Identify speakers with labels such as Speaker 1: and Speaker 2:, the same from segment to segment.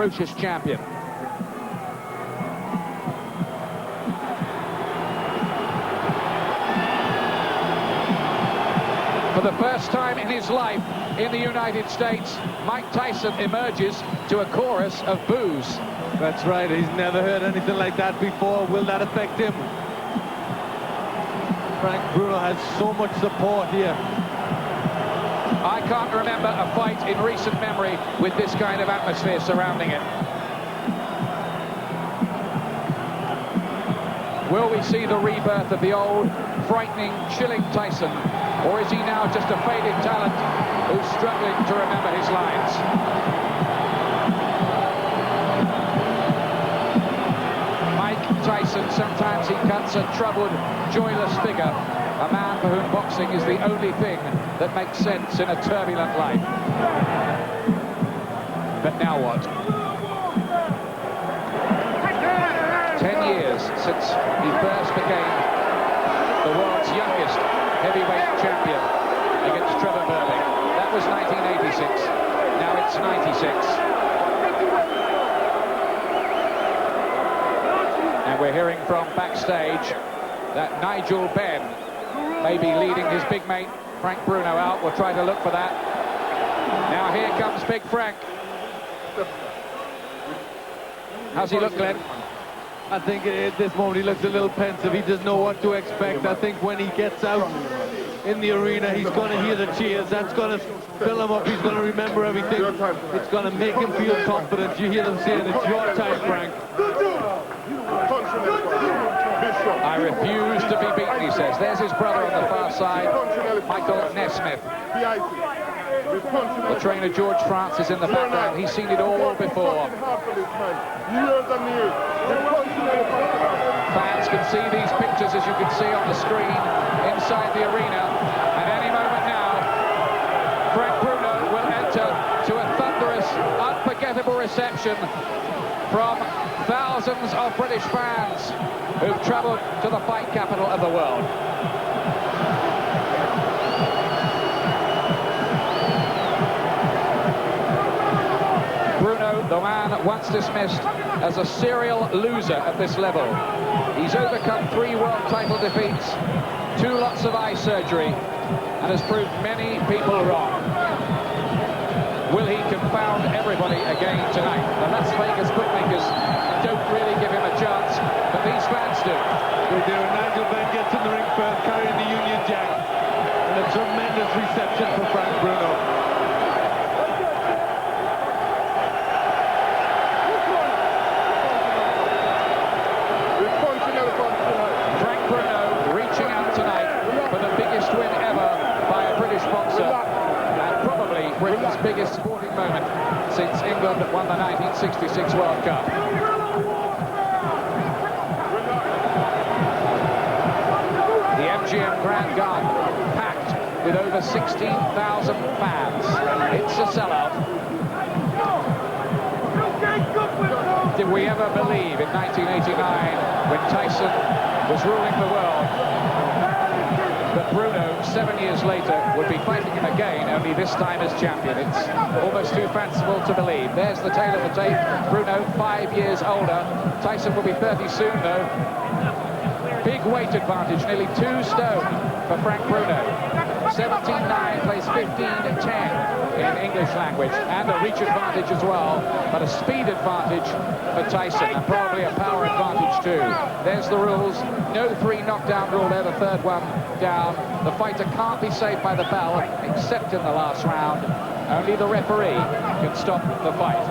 Speaker 1: ferocious champion. For the first time in his life in the United States, Mike Tyson emerges to a chorus of boos.
Speaker 2: That's right, he's never heard anything like that before. Will that affect him? Frank Bruno has so much support here.
Speaker 1: I can't remember a fight in recent memory with this kind of atmosphere surrounding it. Will we see the rebirth of the old, frightening, chilling Tyson? Or is he now just a faded talent who's struggling to remember his lines? Mike Tyson, sometimes he cuts a troubled, joyless figure. A man for whom boxing is the only thing that makes sense in a turbulent life. But now what? 10 years since he first became the world's youngest heavyweight champion against Trevor Burling. That was 1986. Now it's 96. And we're hearing from backstage that Nigel Benn may be leading his big mate Frank Bruno out. We'll try to look for that. Now here comes Big Frank. How's he look, Glenn?
Speaker 2: I think at this moment he looks a little pensive. He doesn't know what to expect. I think when he gets out in the arena, he's going to hear the cheers. That's going to fill him up. He's going to remember everything. It's going to make him feel confident. You hear them saying, it's your time, Frank.
Speaker 1: I refuse to be beaten, he says. There's his brother on the far side, Michael Nesmith. The trainer George France is in the background. He's seen it all before. Fans can see these pictures, as you can see on the screen, inside the arena. At any moment now, Frank Bruno will enter to a thunderous, unforgettable reception from thousands of British fans who've travelled to the fight capital of the world. Bruno, the man once dismissed as a serial loser at this level. He's overcome 3 world title defeats, 2 lots of eye surgery, and has proved many people wrong. Will he confound everybody again tonight? The Las Vegas bookmakers don't really give him a chance, but these fans do.
Speaker 2: They do. Nigel Benn gets in the ring first, carrying the Union Jack. And a tremendous reception for Frank Bruno.
Speaker 1: Frank Bruno reaching out tonight for the biggest win ever by a British boxer, and probably Britain's biggest sporting moment since England won the 1966 World Cup. The MGM Grand Garden packed with over 16,000 fans. It's a sellout. Did we ever believe in 1989, when Tyson was ruling the world, that Bruno, 7 years later, would be fighting him again, only this time as champion? It's almost too fanciful to believe. There's the tail of the tape. Bruno, 5 years older. Tyson will be 30 soon, though. Big weight advantage, nearly 2 stone for Frank Bruno. 17-9 plays 15-10 in English language, and a reach advantage as well, but a speed advantage for Tyson, and probably a power advantage too. There's the rules. No 3 knockdown rule there, the 3rd one down. The fighter can't be saved by the bell, except in the last round. Only the referee can stop the fight.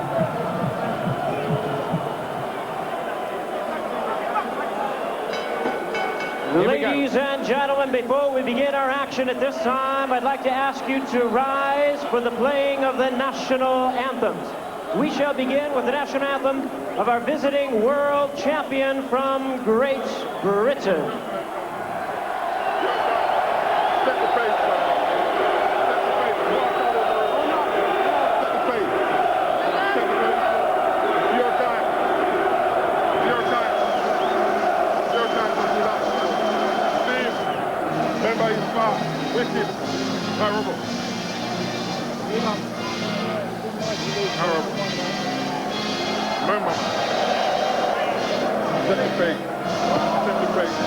Speaker 3: Ladies and gentlemen, before we begin our action at this time, I'd like to ask you to rise for the playing of the national anthems. We shall begin with the national anthem of our visiting world champion from Great Britain.
Speaker 4: Remember, set the pace. Set the pace.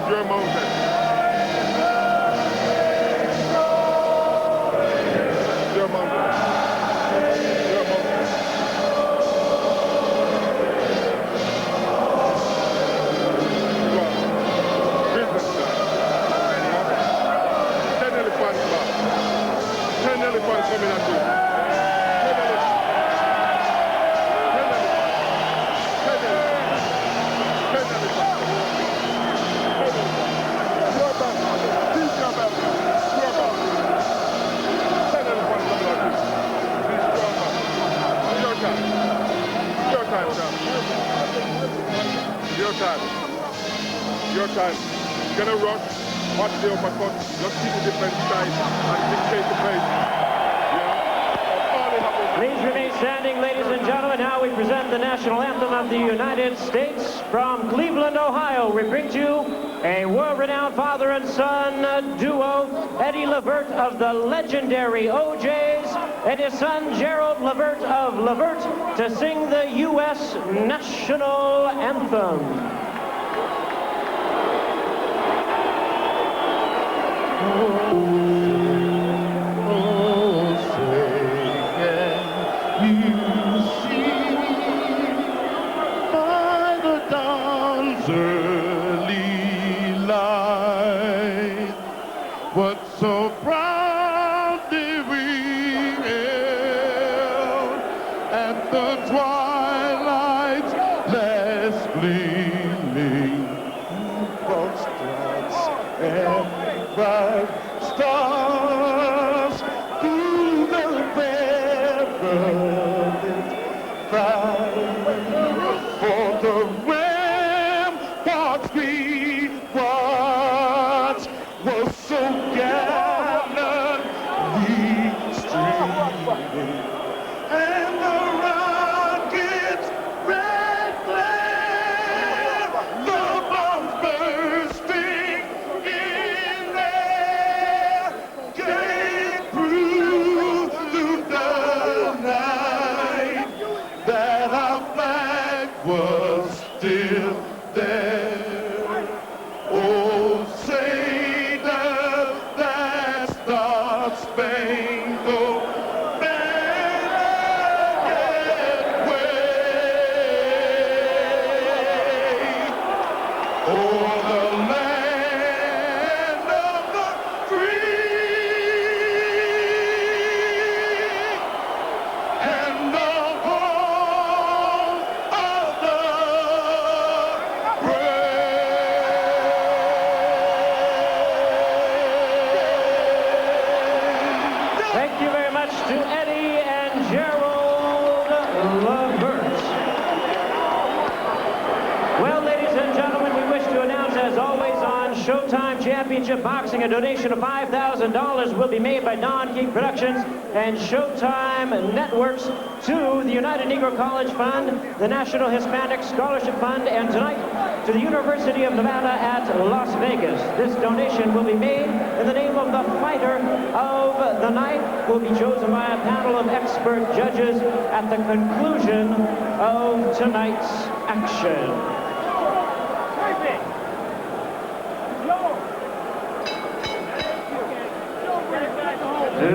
Speaker 4: Your mountain. Your mountain. Your mountain. Business time. 10 elephants back. 10 elephants coming at you. 10 elephants. 10 elephants. 10 elephants. 10 elephants. 10 elephants. Your back. Keep your back. Your back. 10 elephants coming at you. Please your back. Your time. Your time, sir. Your time. Your time. Gonna rush. Watch the uppercut. Just keep the defense tight and dictate the pace.
Speaker 3: Please remain standing, ladies and gentlemen. Now we present the national anthem of the United States. From Cleveland, Ohio, we bring to you a world-renowned father and son duo, Eddie Levert of the legendary OJs and his son Gerald Levert of Levert, to sing the U.S. national anthem.
Speaker 4: What so proudly we hailed at the twilight's last gleaming, false stars and bright stars through the perilous fight, for the ramparts we watched was so gallantly streaming, and the rockets' red glare, the bombs bursting in there, came through the night, that our flag was still there. Oh, say does that star-spangled banner yet wave o'er the land of the free and the home of the
Speaker 3: Thank you very much to Eddie and Gerald Levert. Well, ladies and gentlemen, we wish to announce, as always, on Showtime Championship Boxing, a donation of $5,000 will be made by Don King Productions and Showtime Networks to the United Negro College Fund, the National Hispanic Scholarship Fund, and tonight to the University of Nevada at Las Vegas. This donation will be made in the name of the fighter of the night, who will be chosen by a panel of expert judges at the conclusion of tonight's action.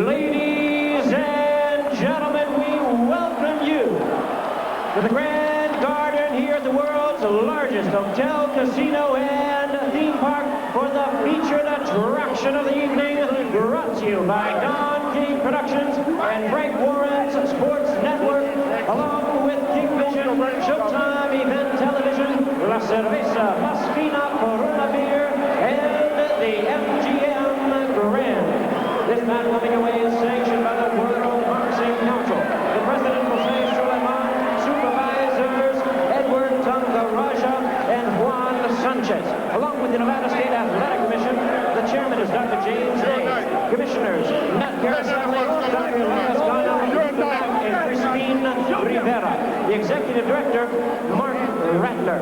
Speaker 3: Ladies and gentlemen, we welcome you to the Grand Garden here at the world's largest hotel, casino, and theme park for the featured attraction of the evening, brought to you by Don King Productions and Frank Warren's Sports Network, along with King Vision, Showtime Event Television, La Cerveza Más Fina Corona Beer, and the MGM Grand. This match coming away is sanctioned by the World Boxing Council. The President, Jose Suleiman, supervisors Edward Tungaraja and Juan Sanchez, along with the Nevada State Athletic Commission. The chairman is Dr. James Day. Commissioners, Nat Gariselli, Dr. Elias Gana, and Crispin Rivera. The executive director, Mark Rattler.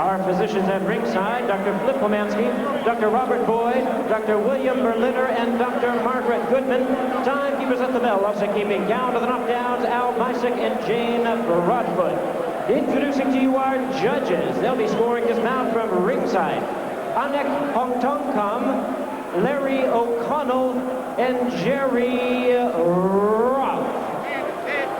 Speaker 3: Our physicians at ringside, Dr. Flip Pomansky, Dr. Robert Boyd, Dr. William Berliner, and Dr. Margaret Goodman. Timekeepers at the bell, also keeping count of the knockdowns, Al Mysick and Jane Broadfoot. Introducing to you our judges. They'll be scoring dismount from ringside. Anek Hongtongkam, Larry O'Connell, and Jerry Roth.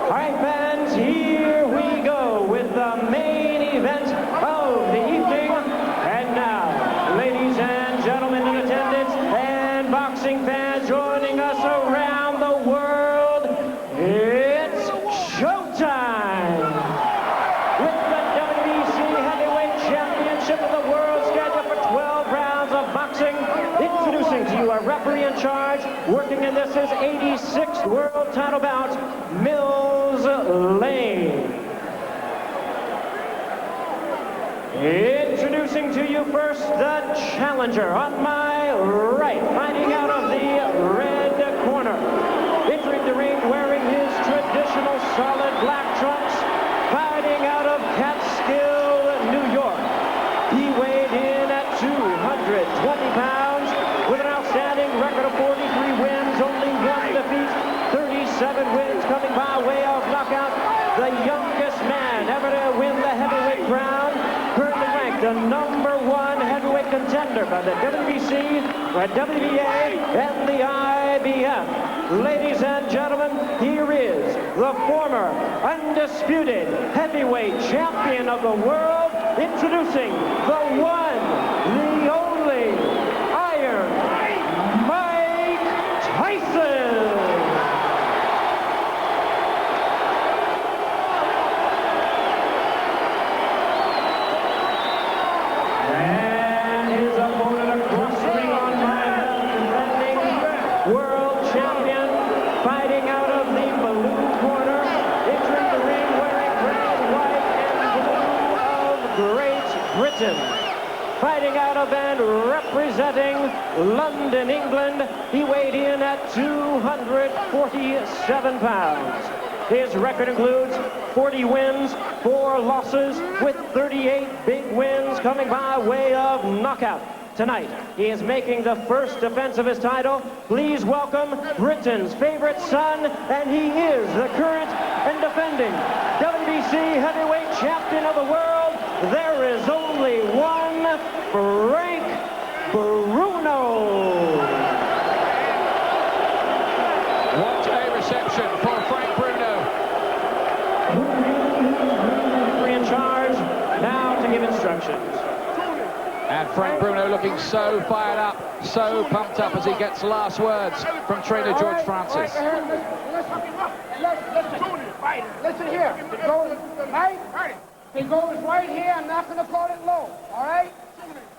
Speaker 3: All right, fans, here we go with the main event of the evening. And now, ladies and gentlemen in attendance and boxing fans joining us around the world, it's showtime! With the WBC Heavyweight Championship of the world scheduled for 12 rounds of boxing, introducing to you our referee in charge, working in this his 86th world title bout, Mills Lane. Introducing to you first the challenger on my right, fighting out of the red corner. Entering the ring wearing his traditional solid black trunks, fighting out of Catskill, New York. He weighed in at 220 pounds with an outstanding record of 43 wins, only one defeat, 37 wins coming by way of knockout. The youngest man ever to win the heavyweight crown, currently ranked the #1 heavyweight contender by the WBC, the WBA, and the IBF. Ladies and gentlemen, here is the former undisputed heavyweight champion of the world, introducing the one, the only, Iron Mike Tyson. And his opponent across the ring on my left, defending world champion, fighting out of the blue corner, entering the ring wearing red, white, and blue of Great Britain. Fighting out of and representing London, England, he weighed in at 247 pounds. His record includes 40 wins, 4 losses, with 38 big wins coming by way of knockout. Tonight, he is making the first defense of his title. Please welcome Britain's favorite son, and he is the current and defending WBC heavyweight champion of the world. There is only one, Frank Bruno.
Speaker 1: What a reception for Frank Bruno.
Speaker 3: In charge, now to give instructions.
Speaker 1: And Frank Bruno looking so fired up, so pumped up as he gets last words from trainer George Francis.
Speaker 5: Listen here. It goes right. It goes right here. I'm not going to call it low. All right?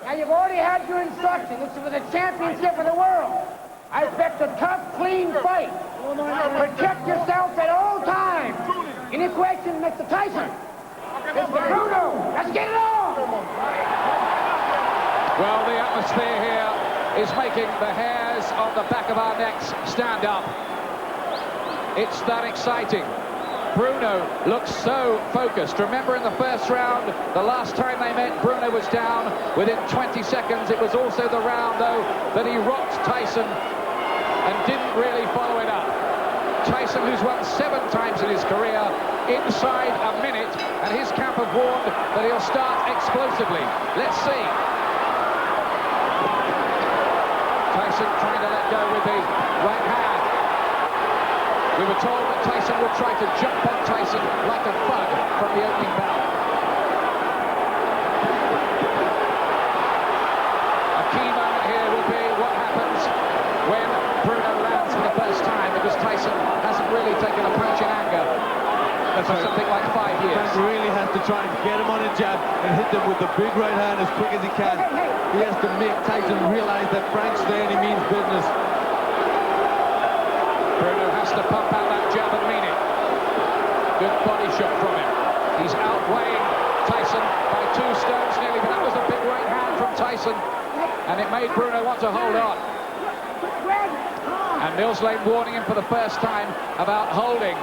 Speaker 5: Now, you've already had your instructions. This was a championship of the world. I expect a tough, clean fight. Protect yourself at all times. Any questions, Mr. Tyson? Mr. Bruno, let's get it on.
Speaker 1: Well, the atmosphere here is making the hairs on the back of our necks stand up. It's that exciting. Bruno looks so focused. Remember in the first round, the last time they met, Bruno was down within 20 seconds. It was also the round, though, that he rocked Tyson and didn't really follow it up. Tyson, who's won 7 times in his career, inside a minute, and his camp have warned that he'll start explosively. Let's see. Tyson trying to let go with the right hand. We were told that Tyson would try to jump on Tyson like a bug from the opening bell. A key moment here will be what happens when Bruno lands for the first time, because Tyson hasn't really taken a punch in anger for something like 5 years.
Speaker 2: Frank really has to try and get him on a jab and hit them with the big right hand as quick as he can. He has to make Tyson realize that Frank's there and he means business.
Speaker 1: Bruno has to pump out that jab and mean it. Good body shot from him. He's outweighing Tyson by 2 stones nearly, but that was a big right hand from Tyson, and it made Bruno want to hold on. And Mills Lane warning him for the first time about holding.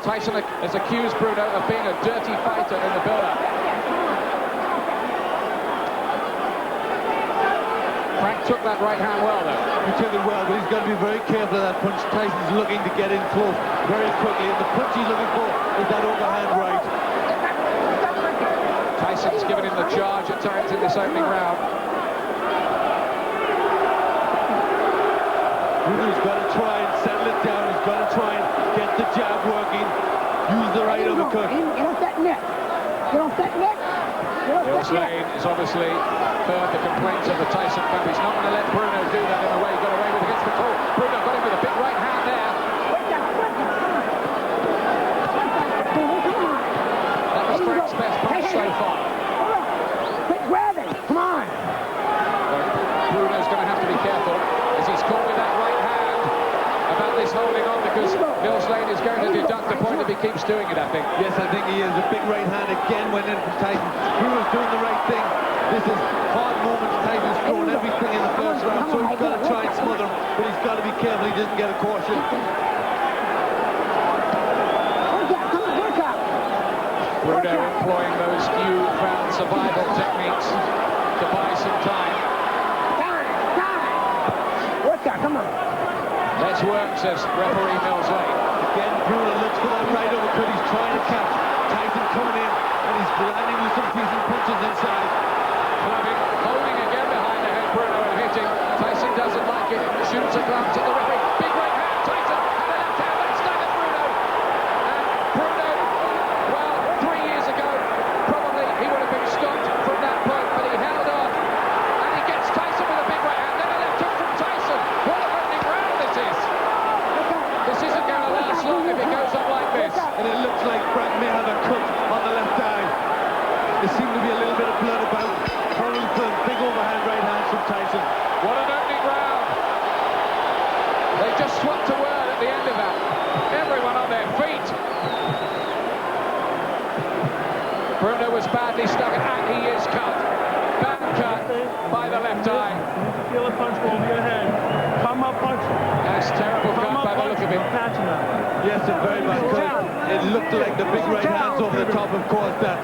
Speaker 1: Tyson has accused Bruno of being a dirty fighter in the build-up. took that right hand well, though.
Speaker 2: He took it well, but he's got to be very careful of that punch. Tyson's looking to get in close very quickly, and the punch he's looking for is that overhand right.
Speaker 1: Tyson's given him the charge at times in this opening round.
Speaker 2: Bruno's got to try and settle it down. He's got to try and get the jab working. Use the right uppercut.
Speaker 5: Get off that neck. Get off that neck.
Speaker 1: Mills Lane has obviously heard the complaints of the Tyson family. He's not going to let Bruno do that in the way he got away with against the call. Bruno got him with a big right hand there. That was Frank's best punch so far.
Speaker 5: Quit grabbing. Come on.
Speaker 1: Bruno's going to have to be careful as he's caught with that right hand about this holding on, because Mills Lane is going to deduct the point if he keeps doing it, I think.
Speaker 2: Yes, I think he is. A big right hand again went in from Tyson. Bruno's doing the right thing. This is hard moments. Tyson's thrown everything in the first round, so he's got to try and smother him, but he's got to be careful he doesn't get a caution.
Speaker 1: Bruno employing those newfound survival techniques to buy some time.
Speaker 5: Come on.
Speaker 1: Let's work, says referee Mills Lane.
Speaker 2: Again, Bruno looks for that right uppercut. He's trying to catch Tyson coming in, and he's landing with some decent punches inside.
Speaker 1: Clubbing, holding again behind the head, Bruno, and hitting. Tyson doesn't like it. Shoots a glance at the referee. Big right hand. Tyson and the left hand that staggered Bruno. And Bruno, well, 3 years ago, probably he would have been stopped from that point, but he held on. And he gets Tyson with a big right hand. Then a left hook from Tyson. What an opening round this is. This isn't going to last long if it goes on like this.
Speaker 2: And it looks like Frank may have a cut on the left eye. There seemed to be a little bit of blood about. Following for big overhand right hand from Tyson.
Speaker 1: What an opening round. They just swapped a word at the end of that. Everyone on their feet. Bruno was badly stuck, and he is cut. Bad cut by the left eye.
Speaker 6: Feel a punch go over your head. Come up punch.
Speaker 1: That's terrible cut by the look of him.
Speaker 6: Catching that.
Speaker 2: Yes, a very bad cut. It looked like the big right hands over the top have caused that.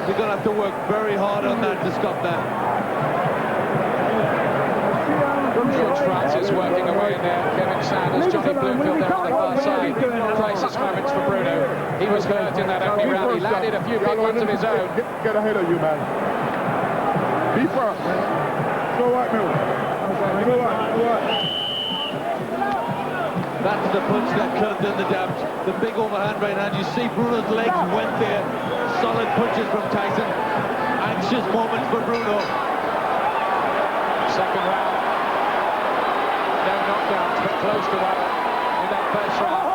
Speaker 2: They're going to have to work very hard on that to stop that.
Speaker 1: George Francis working away in there. Kevin Sanders, Johnny Bloomfield there on the far side. Crisis moments for Bruno. He was hurt in that opening round. He landed a few big ones of his own.
Speaker 4: Get ahead of you, man. Be firm. So what, Mills? So what?
Speaker 2: That's the punch that could have done the damage. The big overhand right hand. You see Bruno's legs went there. Solid punches from Tyson. Anxious moments for Bruno.
Speaker 1: Second round. No knockdowns, but close to one in that first round.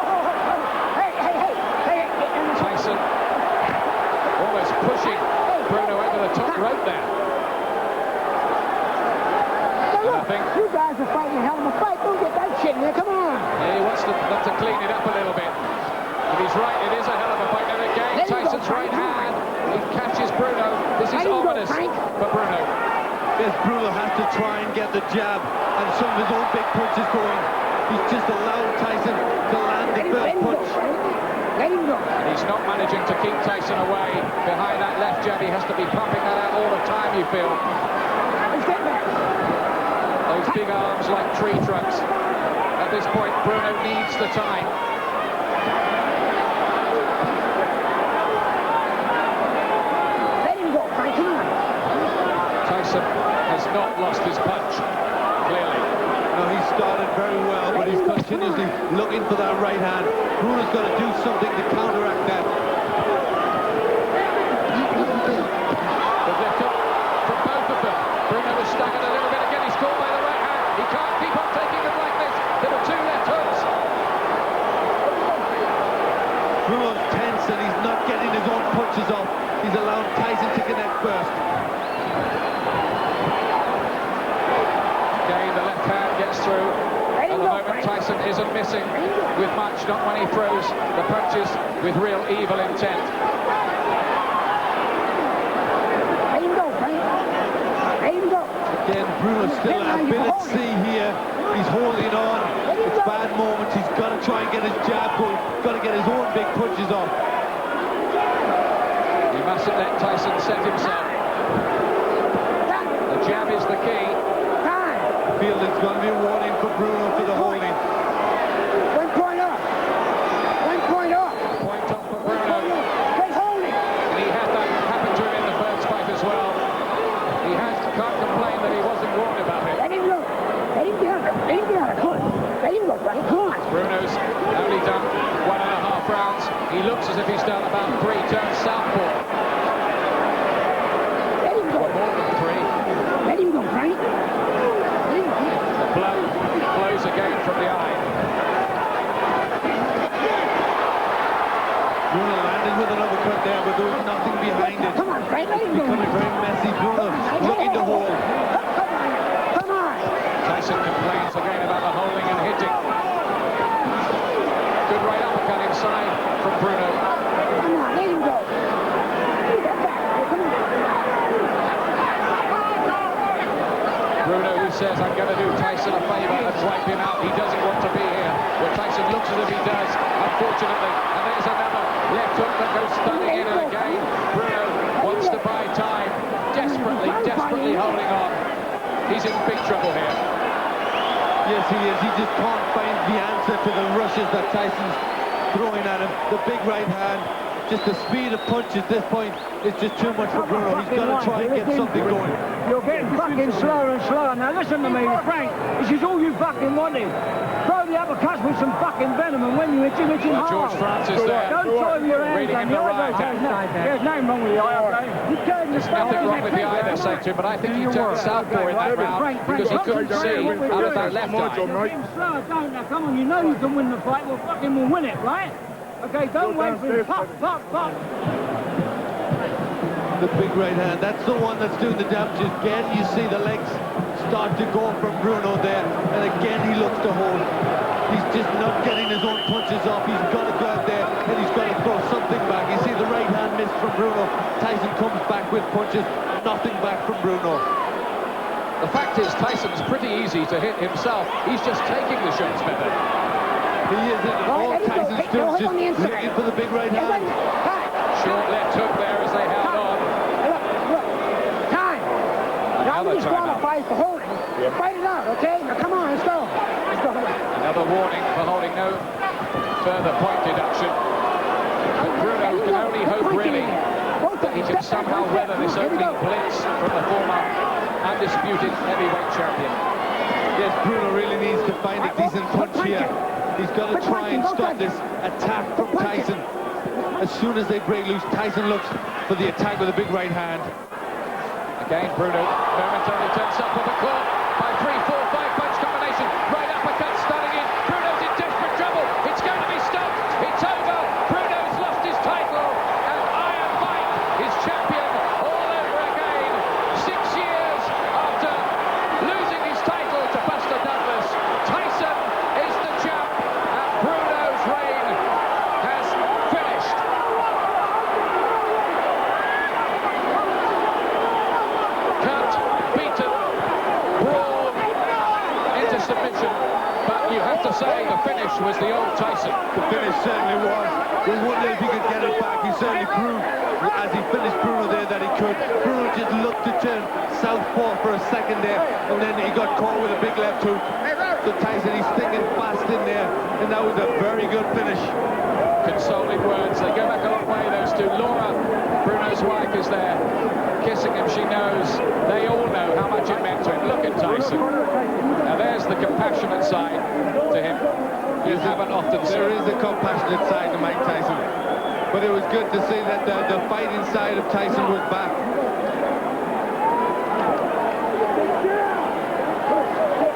Speaker 1: Tyson almost pushing Bruno over the top rope there. And I think
Speaker 5: You guys are fighting a hell of a fight. Don't get that shit in there. Come on.
Speaker 1: he wants them to clean it up a little bit. If he's right, it is a hell of a fight. And again,
Speaker 5: There you go,
Speaker 1: Tyson's right
Speaker 5: Frank.
Speaker 1: hand. He catches Bruno. This is
Speaker 5: There you go,
Speaker 1: ominous
Speaker 5: Frank.
Speaker 1: for Bruno.
Speaker 2: Yes, Bruno has to try and get the jab and some of his own big punches going. He's just allowed Tyson to land the first punch.
Speaker 5: Let him go.
Speaker 1: And he's not managing to keep Tyson away behind that left jab. He has to be pumping that out all the time, you feel.
Speaker 5: Step back.
Speaker 1: Those big arms like tree trunks. At this point, Bruno needs the time.
Speaker 5: Let him go, Frank. Come on.
Speaker 1: Tyson has not lost his punch, clearly.
Speaker 2: No, he started very well, but he's continuously looking for that right hand. Bruno's got to do something to counteract that.
Speaker 1: The left hook from both of them. Bruno was staggered a little bit again. He's caught by the right hand. He can't keep on taking them like this. There were two left hooks.
Speaker 2: Bruno's tense and he's not getting his own punches off. He's allowed Tyson to connect first.
Speaker 1: Again, the left hand gets through. At the moment, Tyson isn't missing with much, not when he throws the punches with real evil intent.
Speaker 5: Let him go, Frank. Let him go.
Speaker 2: Again, Bruno still a bit at sea here. He's holding on. It's bad moments. He's got to try and get his jab going. Got to get his own big punches off.
Speaker 1: He mustn't let Tyson set himself. The jab is the key.
Speaker 5: Time.
Speaker 2: feel it's going to be a warning for Bruno for the holding.
Speaker 5: 1 point up. 1 point up.
Speaker 1: Point up for Bruno.
Speaker 5: Great holding.
Speaker 1: And he had that happen to him in the first fight as well. He can't complain that he wasn't warned about it.
Speaker 5: Let him go. Let him get out. Let him get out. Come on. Let him go, buddy. Come on.
Speaker 1: Bruno's only done 1.5 rounds. He looks as if he's done about 3 turns southpaw.
Speaker 5: Let him go.
Speaker 1: Or more than 3.
Speaker 5: Let him go, Frank. Let him go.
Speaker 1: The blow flows again from the eye.
Speaker 2: Bruno landed with an uppercut there, but there was nothing behind it.
Speaker 5: Come on, Frank. Let him go.
Speaker 2: Becoming very messy. Bruno looking to hold.
Speaker 5: Come on. Come on.
Speaker 1: Tyson complains again about the holding and hitting. Good right uppercut inside from Bruno.
Speaker 5: Come on. Let him go. Get back. Come on.
Speaker 1: Bruno, who says, I'm going to do Tyson a favour and wipe him out. He doesn't want to be here. Well, Tyson looks as if he does, unfortunately. And there's another left hook that goes stunning in again. Bruno wants to buy time. Desperately holding on. He's in big trouble here.
Speaker 2: Yes, he is. He just can't find the answer to the rushes that Tyson's throwing at him. The big right hand, just the speed of punch at this point is just too much for Bruno. He's got to try and get something going.
Speaker 7: You're getting fucking slower and slower. Now listen to me, Frank. This is all you fucking wanted. Throw the uppercuts with some fucking venom, and when you hit him hard.
Speaker 1: George Francis there.
Speaker 7: Don't throw your hands
Speaker 1: Reading
Speaker 7: on
Speaker 1: him the right hand.
Speaker 7: There's nothing wrong with the eye, okay? You turned the
Speaker 1: Nothing wrong with the eye, they're saying to him, but I think he turned southpaw in that round because he couldn't see out of that left eye.
Speaker 7: Slow, don't now. Come on, you know you can win the fight. Well, fucking we'll win it, right? Okay, don't wait for him. Pop, pop, pop.
Speaker 2: The big right hand, that's the one that's doing the damage. Again, you see the legs start to go from Bruno there, and again he looks to hold. He's just not getting his own punches off. He's got to go out there and he's got to throw something back. You see the right hand missed from Bruno. Tyson comes back with punches, nothing back from Bruno.
Speaker 1: The fact is, Tyson's pretty easy to hit himself. He's just taking the shots better.
Speaker 2: He isn't. All Tyson's doing is just looking for the big right hand.
Speaker 1: Short left hook there as they held on.
Speaker 5: Look. Time. Now we disqualified for holding. Fight it out, okay? Now come on, let's go.
Speaker 1: Another warning for holding no further point deduction. But Bruno can only hope really that he can somehow weather this opening blitz from the former undisputed heavyweight champion.
Speaker 2: Yes, Bruno really needs to find a decent punch here. He's got to try and stop this attack from Tyson. As soon as they break loose, Tyson looks for the attack with a big right hand.
Speaker 1: Again, Bruno momentarily turns up on the court by 3, 4, 5 punch combination. Right uppercut starting in. Bruno's in desperate trouble. It's going to be stopped. It's over. Bruno's lost his title. And Iron Mike is champion all over again. 6 years after losing his title to Buster Douglas, Tyson is the champ. And Bruno's reign has finished. Cut, beaten, brawled into submission, but you have to say the finish was the old Tyson.
Speaker 2: The finish certainly was. We wondered if he could get it back. He certainly proved, as he finished Bruno there, that he could. Bruno just looked to turn southpaw for a second there, and then he got caught with a big left hook. So Tyson, he's thinking fast in there, and that was a very good finish.
Speaker 1: Consoling words. They go back a long way, those two. Laura, Bruno's wife, is there, kissing him. She knows. They all know how much it meant to him. Look at Tyson. Now there's the compassionate side to him. You haven't often seen.
Speaker 2: There is a compassionate side to Mike Tyson. But it was good to see that the fighting side of Tyson was back.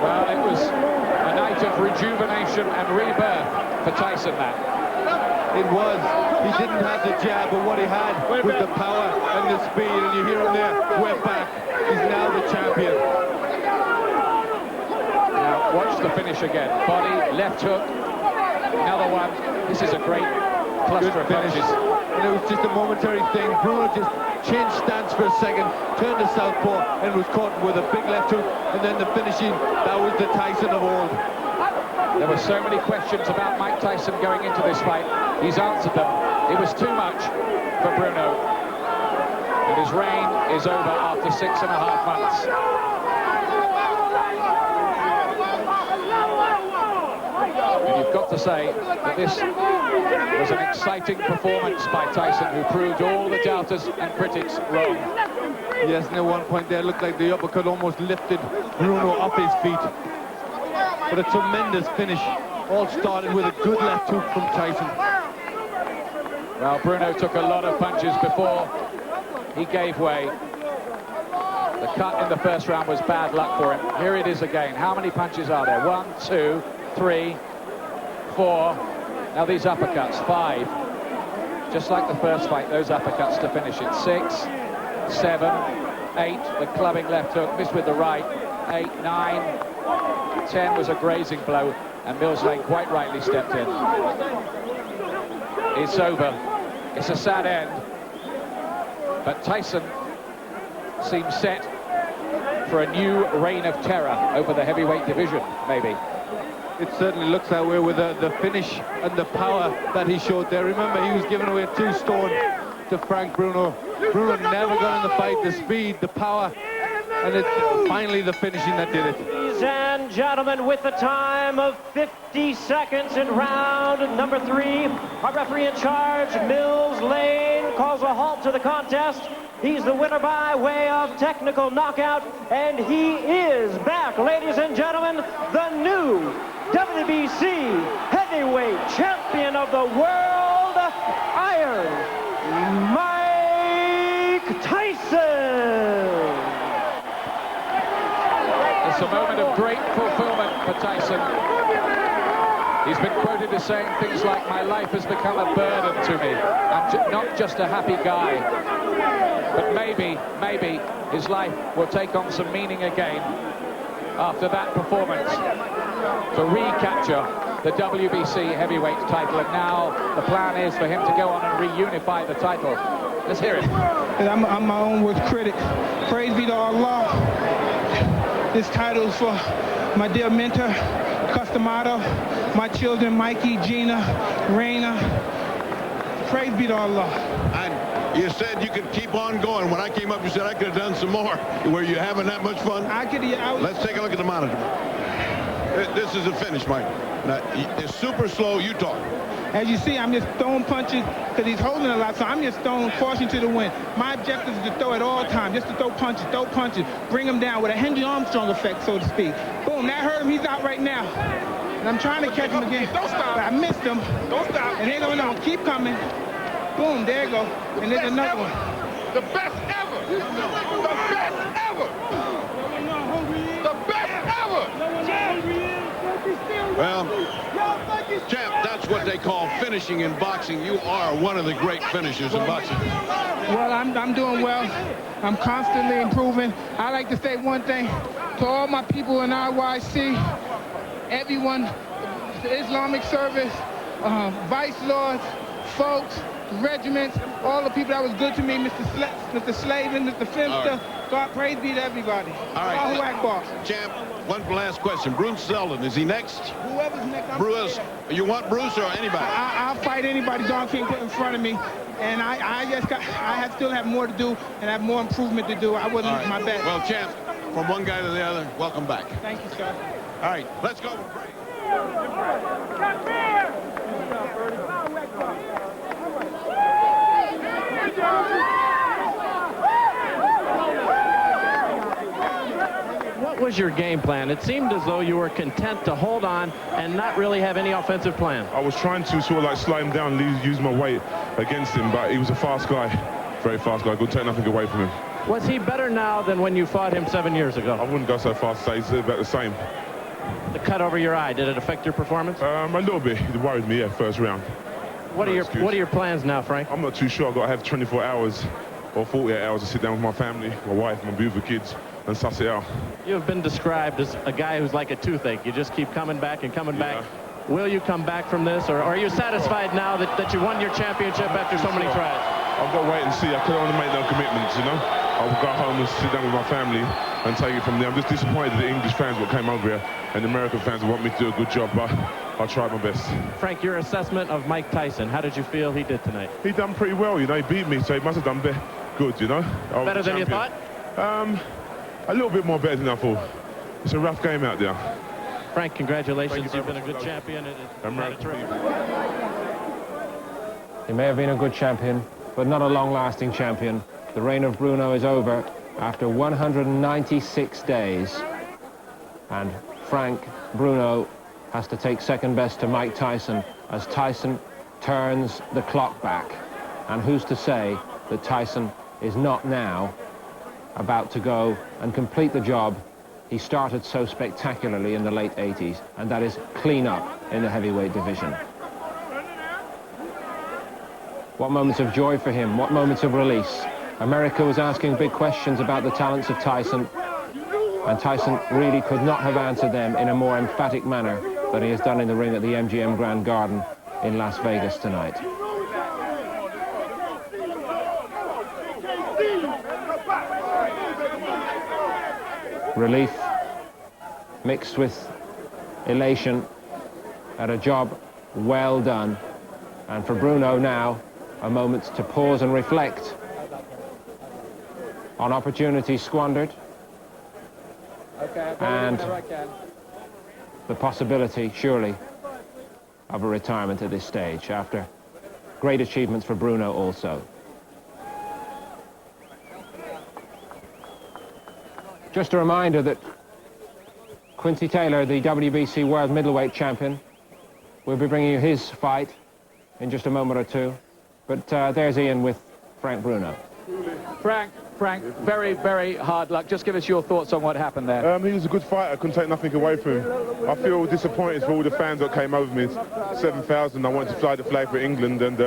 Speaker 1: Well, it was a night of rejuvenation and rebirth for Tyson, that.
Speaker 2: It was. He didn't have the jab, but what he had was the power and the speed, and you hear him there, we're back. He's now the champion.
Speaker 1: Now, watch the finish again. Body, left hook, another one. This is a great cluster of punches.
Speaker 2: And it was just a momentary thing. Bruno just changed stance for a second, turned to southpaw, and was caught with a big left hook, and then the finishing, that was the Tyson of old.
Speaker 1: There were so many questions about Mike Tyson going into this fight. He's answered them. It was too much for Bruno. And his reign is over after 6.5 months. And you've got to say that this was an exciting performance by Tyson, who proved all the doubters and critics wrong.
Speaker 2: Yes, and at one point there, it looked like the uppercut almost lifted Bruno off his feet. But a tremendous finish. All started with a good left hook from Tyson.
Speaker 1: Well, Bruno took a lot of punches before he gave way. The cut in the first round was bad luck for him. Here it is again. How many punches are there? 1, 2, 3, 4. Now these uppercuts, 5. Just like the first fight, those uppercuts to finish it. 6, 7, 8. The clubbing left hook, missed with the right. 8, 9, 10 was a grazing blow, and Mills Lane quite rightly stepped in. It's over. It's a sad end. But Tyson seems set for a new reign of terror over the heavyweight division, maybe.
Speaker 2: It certainly looks that way with the finish and the power that he showed there. Remember, he was giving away 2 stone to Frank Bruno. Bruno never got in the fight. The speed, the power, and it's finally the finishing that did it.
Speaker 3: Ladies and gentlemen, with a time of 50 seconds in round number 3, our referee in charge, Mills Lane, calls a halt to the contest. He's the winner by way of technical knockout, and he is back, ladies and gentlemen, the new WBC heavyweight champion of the world, Iron Mike Tyson.
Speaker 1: It's a moment of great fulfillment for Tyson. He's been quoted as saying things like, "My life has become a burden to me. I'm not just a happy guy." But maybe his life will take on some meaning again after that performance to recapture the WBC heavyweight title. And now the plan is for him to go on and reunify the title. Let's hear it.
Speaker 8: I'm my own worst critic. Praise be to Allah. This title is for my dear mentor, Customado, my children, Mikey, Gina, Raina. Praise be to Allah.
Speaker 9: You said you could keep on going. When I came up, you said I could have done some more. Were you having that much fun? Let's take a look at the monitor. This is the finish, Mike. Now, it's super slow. You talk.
Speaker 8: As you see, I'm just throwing punches because he's holding a lot, so I'm just throwing caution to the wind. My objective is to throw at all times, just to throw punches, bring him down with a Henry Armstrong effect, so to speak. Boom, that hurt him. He's out right now. And I'm trying to catch him again. Don't stop. But I missed him. Don't stop. And they don't know. Keep coming. Boom, there you go. And there's another one.
Speaker 4: The best ever. The best ever. The best ever.
Speaker 9: Well, champ, that's what they call finishing in boxing. You are one of the great finishers in boxing.
Speaker 8: Well, I'm doing well. I'm constantly improving. I like to say one thing to all my people in IYC, everyone, the Islamic service, vice lords, folks, regiments, all the people that was good to me, Mr. Slavin, Mr. Finster. God, praise be to everybody.
Speaker 9: All right.
Speaker 8: Allahu Akbar.
Speaker 9: Champ, one last question. Bruce Seldon, is he next?
Speaker 8: Whoever's next.
Speaker 9: Bruce, you want Bruce or anybody?
Speaker 8: I'll fight anybody Don King put in front of me. And I still have more to do and have more improvement to do. I wasn't my best.
Speaker 9: Well, champ, from one guy to the other, welcome back.
Speaker 8: Thank you, sir.
Speaker 9: All right, let's go.
Speaker 10: What was your game plan? It seemed as though you were content to hold on and not really have any offensive plan.
Speaker 4: I was trying to sort of like slow him down, use my weight against him, but he was a fast guy, very fast guy. I couldn't take nothing away from him.
Speaker 10: Was he better now than when you fought him 7 years ago?
Speaker 4: I wouldn't go so far to say he's about the same.
Speaker 10: The cut over your eye, did it affect your performance?
Speaker 4: A little bit. It worried me, first round.
Speaker 10: What are your plans now, Frank?
Speaker 4: I'm not too sure. I've got to have 24 hours or 48 hours to sit down with my family, my wife, my beautiful kids, and suss it out.
Speaker 10: You have been described as a guy who's like a toothache. You just keep coming back and coming back. Will you come back from this, or are you satisfied now that you won your championship after so many tries?
Speaker 4: I've got to wait and see. I couldn't want to make no commitments, you know. I'll go home and sit down with my family and take it from there. I'm just disappointed that the English fans that came over here and the American fans want me to do a good job, but I'll try my best.
Speaker 10: Frank, your assessment of Mike Tyson, how did you feel he did tonight?
Speaker 4: He done pretty well, you know. He beat me, so he must have done good, you know.
Speaker 10: Better than you thought?
Speaker 4: A little bit more better than I thought. It's a rough game out there.
Speaker 10: Frank, congratulations. You've been a good champion.
Speaker 11: He may have been a good champion, but not a long-lasting champion. The reign of Bruno is over after 196 days. And Frank Bruno has to take second best to Mike Tyson as Tyson turns the clock back. And who's to say that Tyson is not now about to go and complete the job he started so spectacularly in the late 80s, and that is clean up in the heavyweight division. What moments of joy for him, what moments of release. America was asking big questions about the talents of Tyson, and Tyson really could not have answered them in a more emphatic manner than he has done in the ring at the MGM Grand Garden in Las Vegas tonight. Relief mixed with elation at a job well done. And for Bruno now, a moment to pause and reflect on opportunities squandered and the possibility, surely, of a retirement at this stage after great achievements for Bruno also. Just a reminder that Quincy Taylor, the WBC World Middleweight Champion, will be bringing you his fight in just a moment or two. But there's Ian with Frank Bruno.
Speaker 1: Frank, very, very hard luck. Just give us your thoughts on what happened there.
Speaker 4: He was a good fighter. I couldn't take nothing away from him. I feel disappointed for all the fans that came over me. 7,000. I wanted to fly the flag for England, and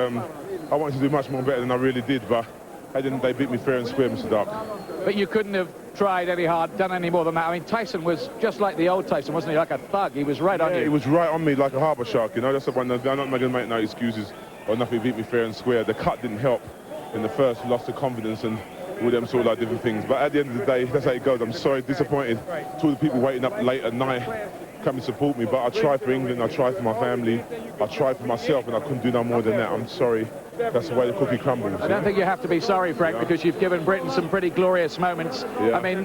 Speaker 4: I wanted to do much more better than I really did. But they beat me fair and square, Mr. Duck. But you couldn't have tried any hard, done any more than that. I mean, Tyson was just like the old Tyson, wasn't he? Like a thug. He was right on you. He was right on me like a harbour shark, you know. That's the one. I'm not going to make no excuses or nothing. He beat me fair and square. The cut didn't help in the first. Lost the confidence and all them sort of like different things. But at the end of the day, that's how it goes. I'm sorry, disappointed to all the people waiting up late at night, coming to support me. But I tried for England, I tried for my family, I tried for myself, and I couldn't do no more than that. I'm sorry. That's the way the cookie crumbles.
Speaker 1: I don't think you have to be sorry, Frank, because you've given Britain some pretty glorious moments. Yeah. I mean,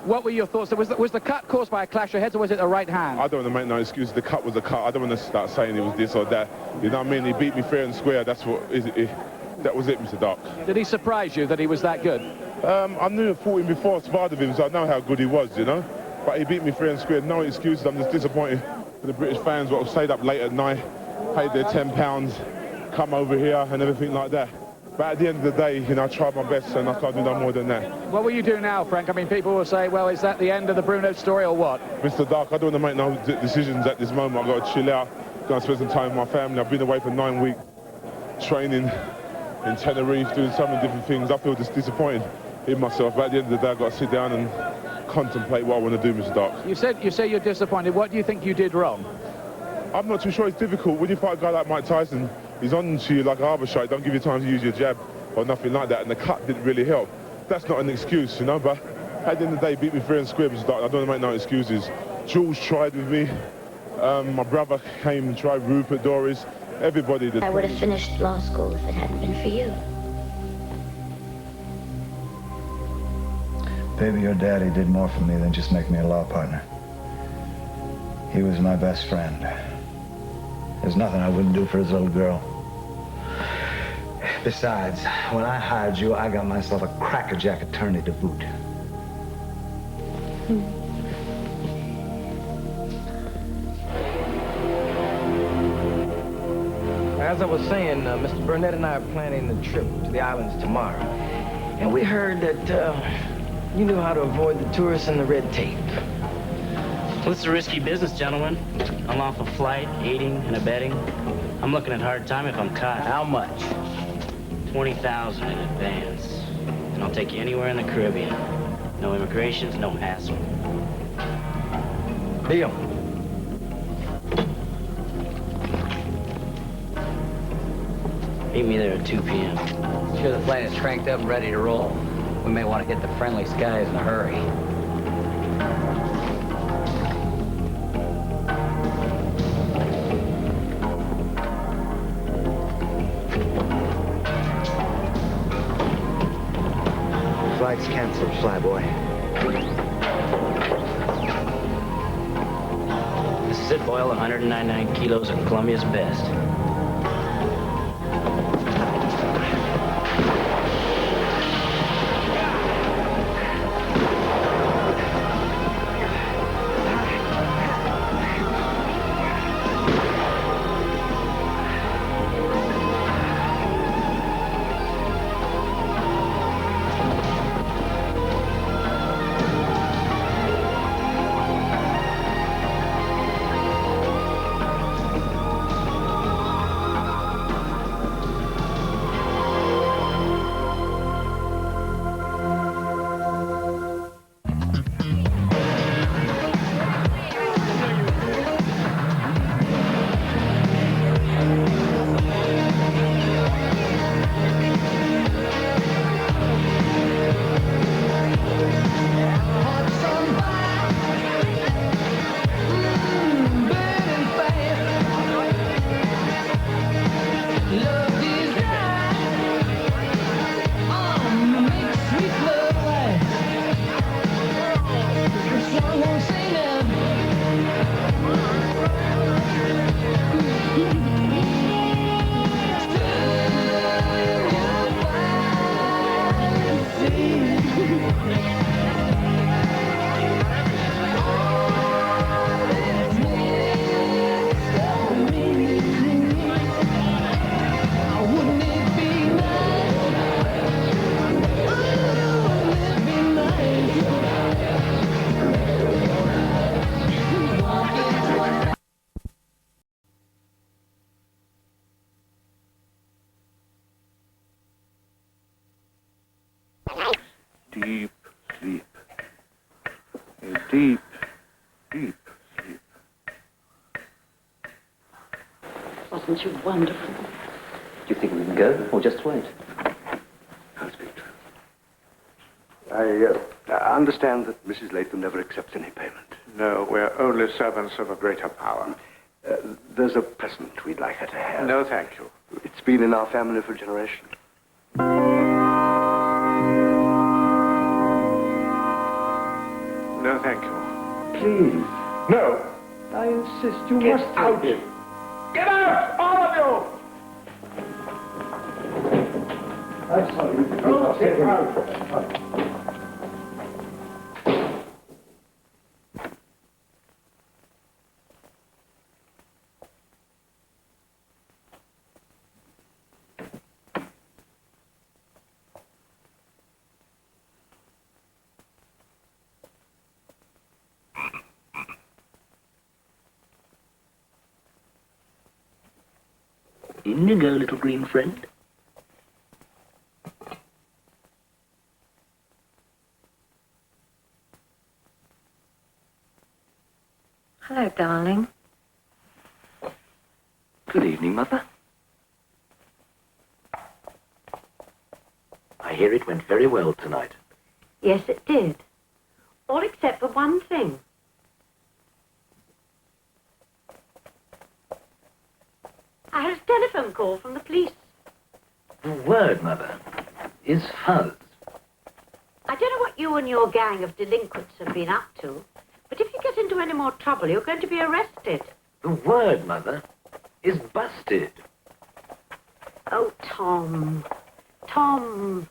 Speaker 1: what were your thoughts? Was the cut caused by a clash of heads, or was it the right hand? I don't want to make no excuses. The cut was a cut. I don't want to start saying it was this or that. You know what I mean? He beat me fair and square. That's what that was it, Mr. Duck. Did he surprise you that he was that good? I knew I fought him before, I sparred with him, so I know how good he was, you know. But he beat me fair and square. No excuses. I'm just disappointed for the British fans who stayed up late at night, paid their £10, come over here and everything like that. But at the end of the day, you know, I tried my best and I can't do no more than that. What will you do now, Frank? I mean, people will say, well, is that the end of the Bruno story or what? Mr. Dark, I don't want to make no decisions at this moment. I've got to chill out, go and spend some time with my family. I've been away for 9 weeks, training in Tenerife, doing so many different things. I feel just disappointed in myself. But at the end of the day, I've got to sit down and contemplate what I want to do, Mr. Dark. You say you're disappointed. What do you think you did wrong? I'm not too sure. It's difficult. When you fight a guy like Mike Tyson, he's on to you like a harbour shot. Don't give you time to use your jab or nothing like that. And the cut didn't really help. That's not an excuse, you know. But at the end of the day, beat me fair and square, Mr. Dark. I don't want to make no excuses. Jules tried with me. My brother came and tried. Rupert, Doris, everybody.
Speaker 12: I would have finished law school if it hadn't been for you.
Speaker 13: Baby, your daddy did more for me than just make me a law partner. He was my best friend. There's nothing I wouldn't do for his little girl. Besides, when I hired you, I got myself a crackerjack attorney to boot.
Speaker 14: As I was saying, Mr. Burnett and I are planning a trip to the islands tomorrow. And we heard that you knew how to avoid the tourists and the red tape.
Speaker 15: Well, it's a risky business, gentlemen. Unlawful flight, aiding and abetting. I'm looking at hard time if I'm caught.
Speaker 14: How much?
Speaker 15: $20,000 in advance. And I'll take you anywhere in the Caribbean. No immigrations, no hassle.
Speaker 14: Deal.
Speaker 15: Meet me there at 2 p.m.
Speaker 16: Sure the plane is cranked up and ready to roll. We may want to hit the friendly skies in a hurry.
Speaker 13: Flight's canceled, flyboy.
Speaker 15: it boil 199 kilos of Columbia's best.
Speaker 17: Deep sleep. A deep, deep sleep.
Speaker 18: Wasn't you wonderful?
Speaker 16: Do you think we can go, or just wait?
Speaker 17: I'll speak to him. I understand that Mrs. Latham never accepts any payment. No, we're only servants of a greater power. There's a present we'd like her to have. No, thank you. It's been in our family for generations. No, thank you. Please. No. I insist you must out. Get out, all of you! I'm sorry. Don't get out.
Speaker 16: In you go, little green friend.
Speaker 18: Hello, darling.
Speaker 16: Good evening, Mother. I hear it went very well tonight.
Speaker 18: Yes, it did. All except for one thing. I had a telephone call from the police.
Speaker 16: The word, Mother, is fuzz.
Speaker 18: I don't know what you and your gang of delinquents have been up to, but if you get into any more trouble, you're going to be arrested.
Speaker 16: The word, Mother, is busted.
Speaker 18: Oh, Tom. Tom.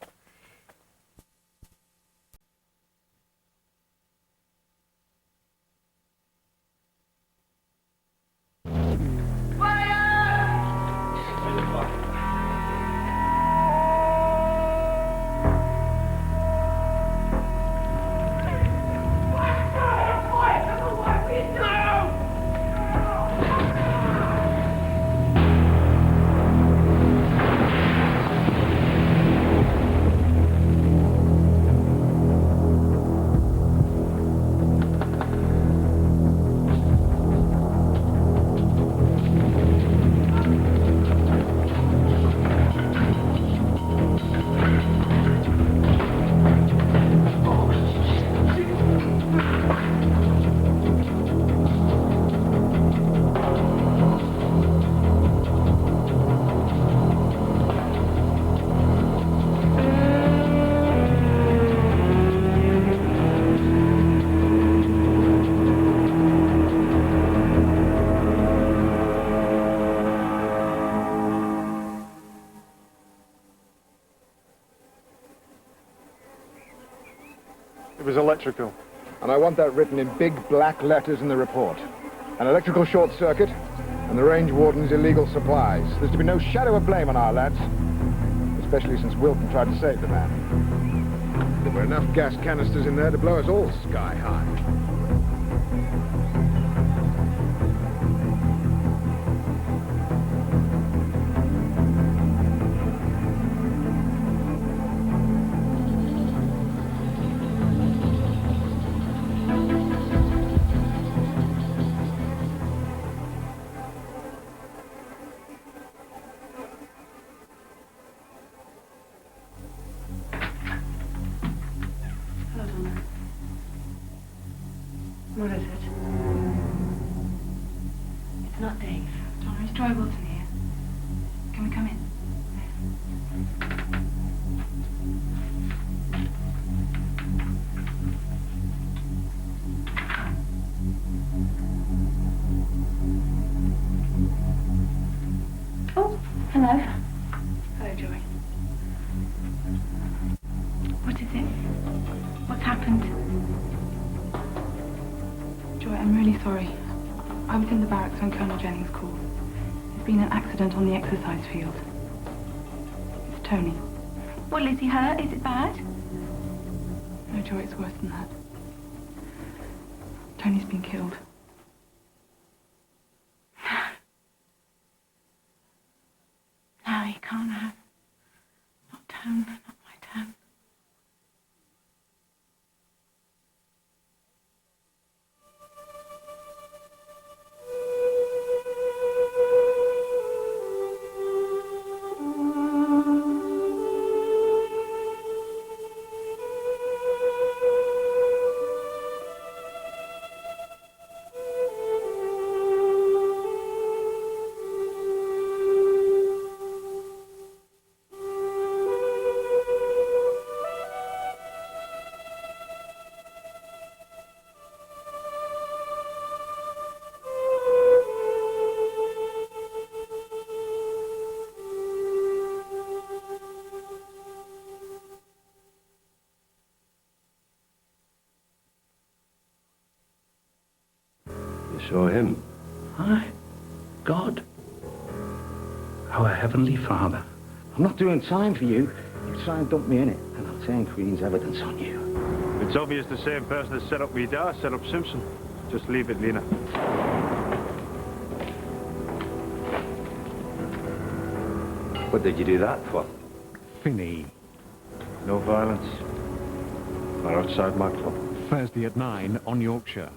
Speaker 19: It was electrical.
Speaker 20: And I want that written in big black letters in the report. An electrical short circuit and the range warden's illegal supplies. There's to be no shadow of blame on our lads, especially since Wilton tried to save the man. There were enough gas canisters in there to blow us all sky high.
Speaker 21: What is it? It's not Dave. Donna, is Troy Wilton here? Can we come in? Oh, hello. Hello, Joy. What is it? What's happened? Joy, I'm really sorry. I was in the barracks when Colonel Jennings called. There's been an accident on the exercise field. It's Tony. Well, is he hurt? Is it bad? No, Joy, it's worse than that. Tony's been killed. No, you can't have. Not Tone, not my Tone.
Speaker 22: Saw him.
Speaker 23: I? God? Our Heavenly Father.
Speaker 24: I'm not doing time for you. You try and dump me in it, and I'll turn Queen's evidence on you.
Speaker 19: It's obvious the same person that set up Vidar set up Simpson. Just leave it, Lena.
Speaker 22: What did you do that for?
Speaker 23: Finney.
Speaker 19: No violence. Not outside my club.
Speaker 25: Thursday at 9 on Yorkshire.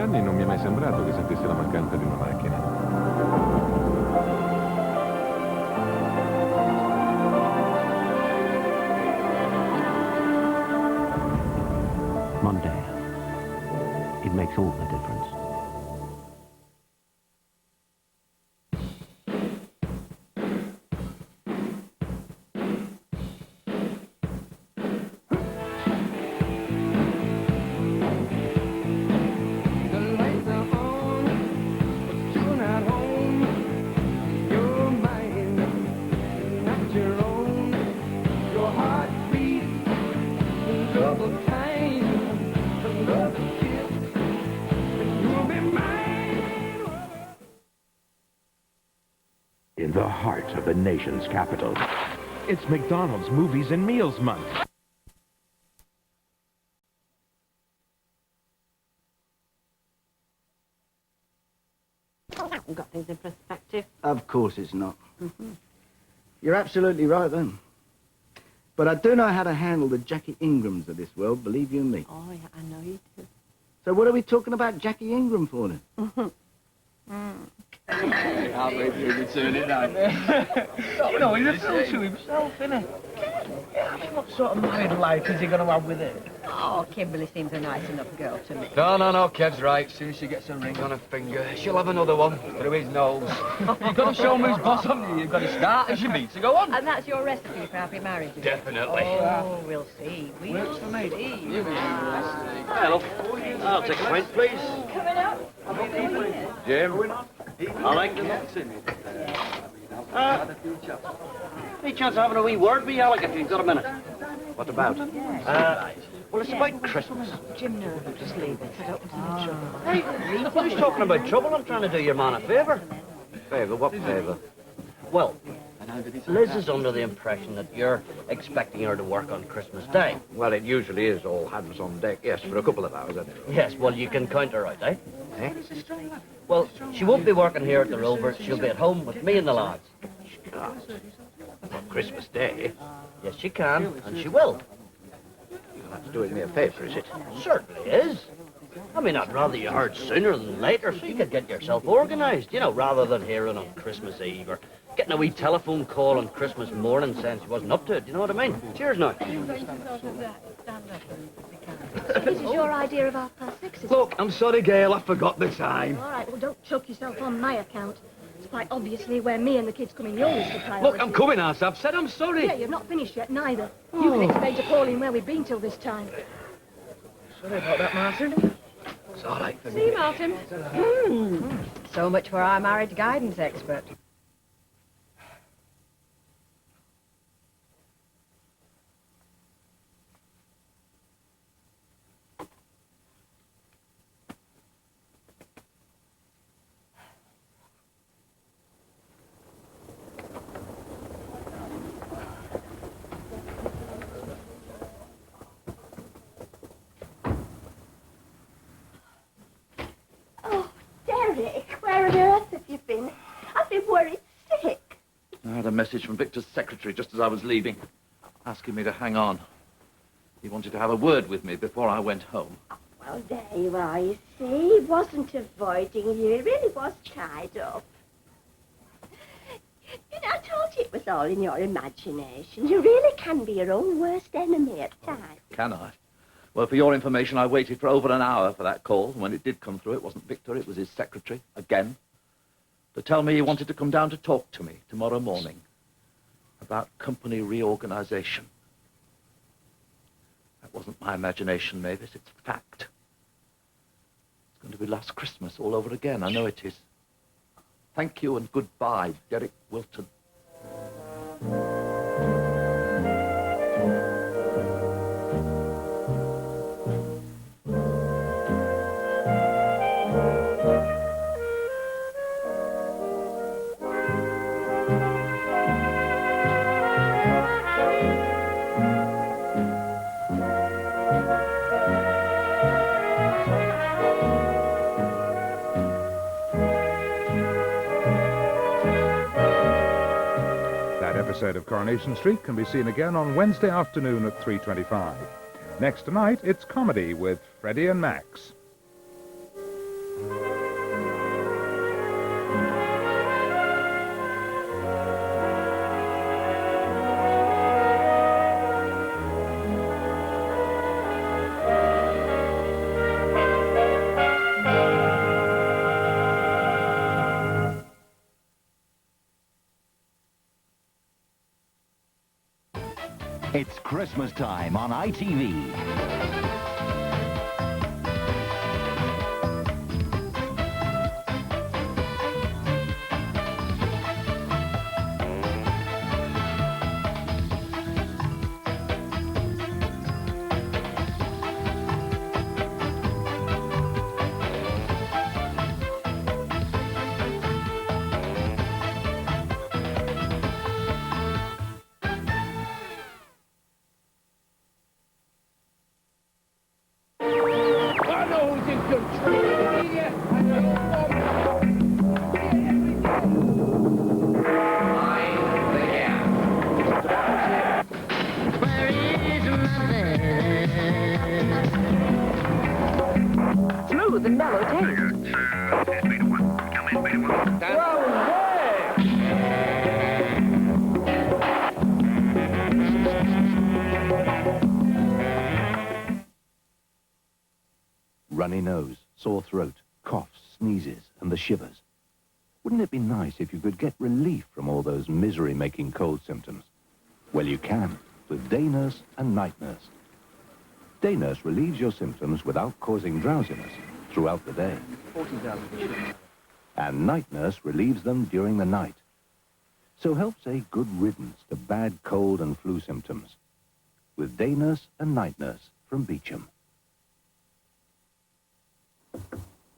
Speaker 26: Non mi è mai sembrato che sentisse la mancanza di una macchina.
Speaker 23: Monday. It makes all the difference.
Speaker 27: In the heart of the nation's capital, it's McDonald's Movies and Meals Month.
Speaker 18: We've got things in perspective.
Speaker 14: Of course it's not. You're absolutely right then. But I do know how to handle the Jackie Ingrams of this world, believe you me.
Speaker 18: Oh, yeah, I know you do.
Speaker 14: So what are we talking about Jackie Ingram for then?
Speaker 2: I'll wait for him to turn it out.
Speaker 14: You know, he's a fool to himself, isn't he? I mean, what sort of married life is he going to have with her?
Speaker 3: Oh, Kimberly seems a nice enough girl to me.
Speaker 2: No, Kev's right. As soon as she gets a ring on her finger, she'll have another one through his nose. You've got to show him who's boss, haven't you? You've got to start as you mean. So go on.
Speaker 3: And that's your recipe for happy marriages?
Speaker 2: Definitely.
Speaker 3: Oh, we'll see.
Speaker 2: Works for me.
Speaker 5: Well, I'll take a pint, please.
Speaker 3: Coming up.
Speaker 2: Jim.
Speaker 5: I like them. Any chance of having a wee word with you, Alec, if you've got a minute?
Speaker 2: What about?
Speaker 5: Well, it's about Christmas.
Speaker 3: Jim, no, just leave it. I don't want any trouble.
Speaker 5: Hey, who's talking about trouble? I'm trying to do your man a favour.
Speaker 2: Favour? What favour?
Speaker 5: Well, Liz is under the impression that you're expecting her to work on Christmas Day.
Speaker 2: Well, it usually is all hands on deck, yes, for a couple of hours, anyway.
Speaker 5: Yes, well, you can count her out, eh? Well, she won't be working here at the Rover. She'll be at home with me and the lads.
Speaker 2: On Christmas Day?
Speaker 5: Yes, she can, and she will.
Speaker 2: You'll have to do me a favour, is it?
Speaker 5: Certainly is. I mean, I'd rather you heard sooner than later so you could get yourself organised, you know, rather than hearing on Christmas Eve or getting a wee telephone call on Christmas morning saying she wasn't up to it. You know what I mean? Cheers now.
Speaker 6: This is your idea of 6:30.
Speaker 2: Look, I'm sorry, Gail, I forgot the time.
Speaker 6: All right, well, don't choke yourself on my account. It's quite obviously where me and the kids come in yours the priority.
Speaker 2: Look, I'm coming, I've said I'm sorry.
Speaker 6: Yeah, you've not finished yet, neither. You can explain to Pauline where we've been till this time.
Speaker 14: Sorry about that, Martin.
Speaker 2: It's all right for me.
Speaker 3: See, Martin? So much for our marriage guidance expert.
Speaker 6: Where on earth have you been? I've been worried sick.
Speaker 7: I had a message from Victor's secretary just as I was leaving, asking me to hang on. He wanted to have a word with me before I went home.
Speaker 6: Well, there you are, you see. He wasn't avoiding you. He really was tied up. You know, I told you it was all in your imagination. You really can be your own worst enemy at times.
Speaker 7: Can I? Well, for your information, I waited for over an hour for that call. When it did come through, it wasn't Victor, it was his secretary, again, to tell me he wanted to come down to talk to me tomorrow morning about company reorganization. That wasn't my imagination, Mavis, it's fact. It's going to be last Christmas all over again, I know it is. Thank you and goodbye, Derek Wilton.
Speaker 8: Episode of Coronation Street can be seen again on Wednesday afternoon at 3:25. Next tonight, it's comedy with Freddie and Max.
Speaker 9: It's Christmas time on ITV.
Speaker 6: Smooth and mellow taste.
Speaker 9: Runny nose, sore throat, coughs, sneezes, and the shivers. Wouldn't it be nice if you could get relief from all those misery-making cold symptoms? Well, you can, with Day Nurse and Night Nurse. Day Nurse relieves your symptoms without causing drowsiness throughout the day.
Speaker 2: 40,000.
Speaker 9: And Night Nurse relieves them during the night. So help say good riddance to bad cold and flu symptoms. With Day Nurse and Night Nurse from Beecham.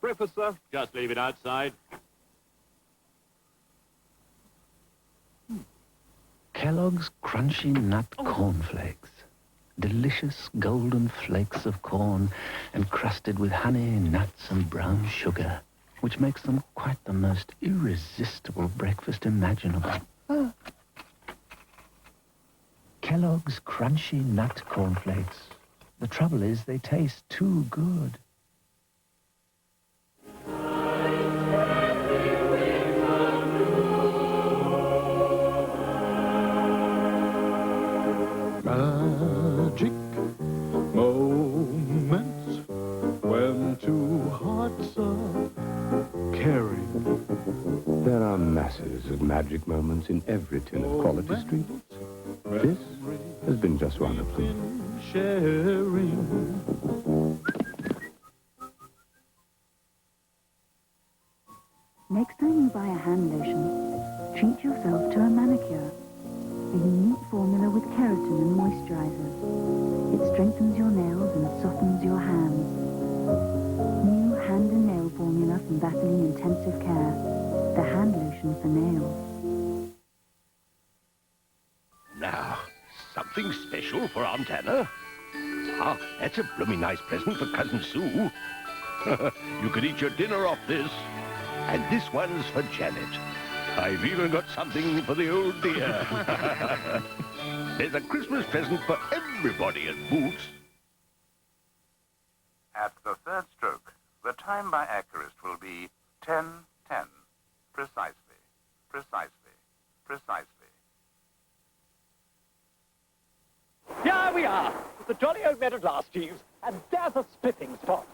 Speaker 19: Breakfast, sir?
Speaker 25: Just leave it outside.
Speaker 23: Kellogg's Crunchy Nut Cornflakes. Delicious golden flakes of corn encrusted with honey, nuts, and brown sugar, which makes them quite the most irresistible breakfast imaginable. Kellogg's Crunchy Nut Cornflakes. The trouble is they taste too good.
Speaker 1: Magic moments when two hearts are caring.
Speaker 23: There are masses of magic moments in every tin of Quality Street. This has been just one of them.
Speaker 1: Sharing.
Speaker 4: Next time you buy a hand lotion, treat yourself to a manicure. A unique formula with keratin and moisturizer. It strengthens your nails and softens your hands. New hand and nail formula from Vaseline Intensive Care. The hand lotion for nails.
Speaker 10: Now, something special for Aunt Anna? Ah, that's a blooming nice present for Cousin Sue. You can eat your dinner off this. And this one's for Janet. I've even got something for the old dear. There's a Christmas present for everybody at Boots.
Speaker 11: At the third stroke, the time by Accurist will be 10:10. Precisely, precisely, precisely.
Speaker 12: Here we are, the jolly old men at last, Jeeves, and there's a spiffing spot.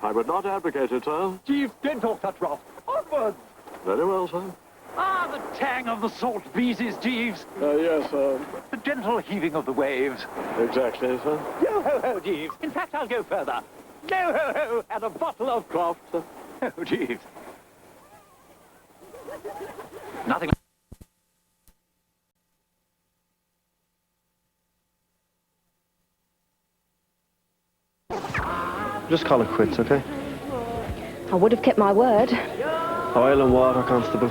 Speaker 19: I would not advocate it, sir.
Speaker 12: Jeeves, don't talk such rot. Onwards!
Speaker 19: Very well, sir.
Speaker 12: Ah, the tang of the salt breezes, Jeeves.
Speaker 19: Yes, sir.
Speaker 12: The gentle heaving of the waves.
Speaker 19: Exactly, sir.
Speaker 12: Yo ho ho, Jeeves. In fact, I'll go further. Yo ho ho, and a bottle of craft, sir. Oh, Jeeves.
Speaker 5: Nothing.
Speaker 13: Just call it quits, okay?
Speaker 3: I would have kept my word.
Speaker 13: Oil and water, Constable.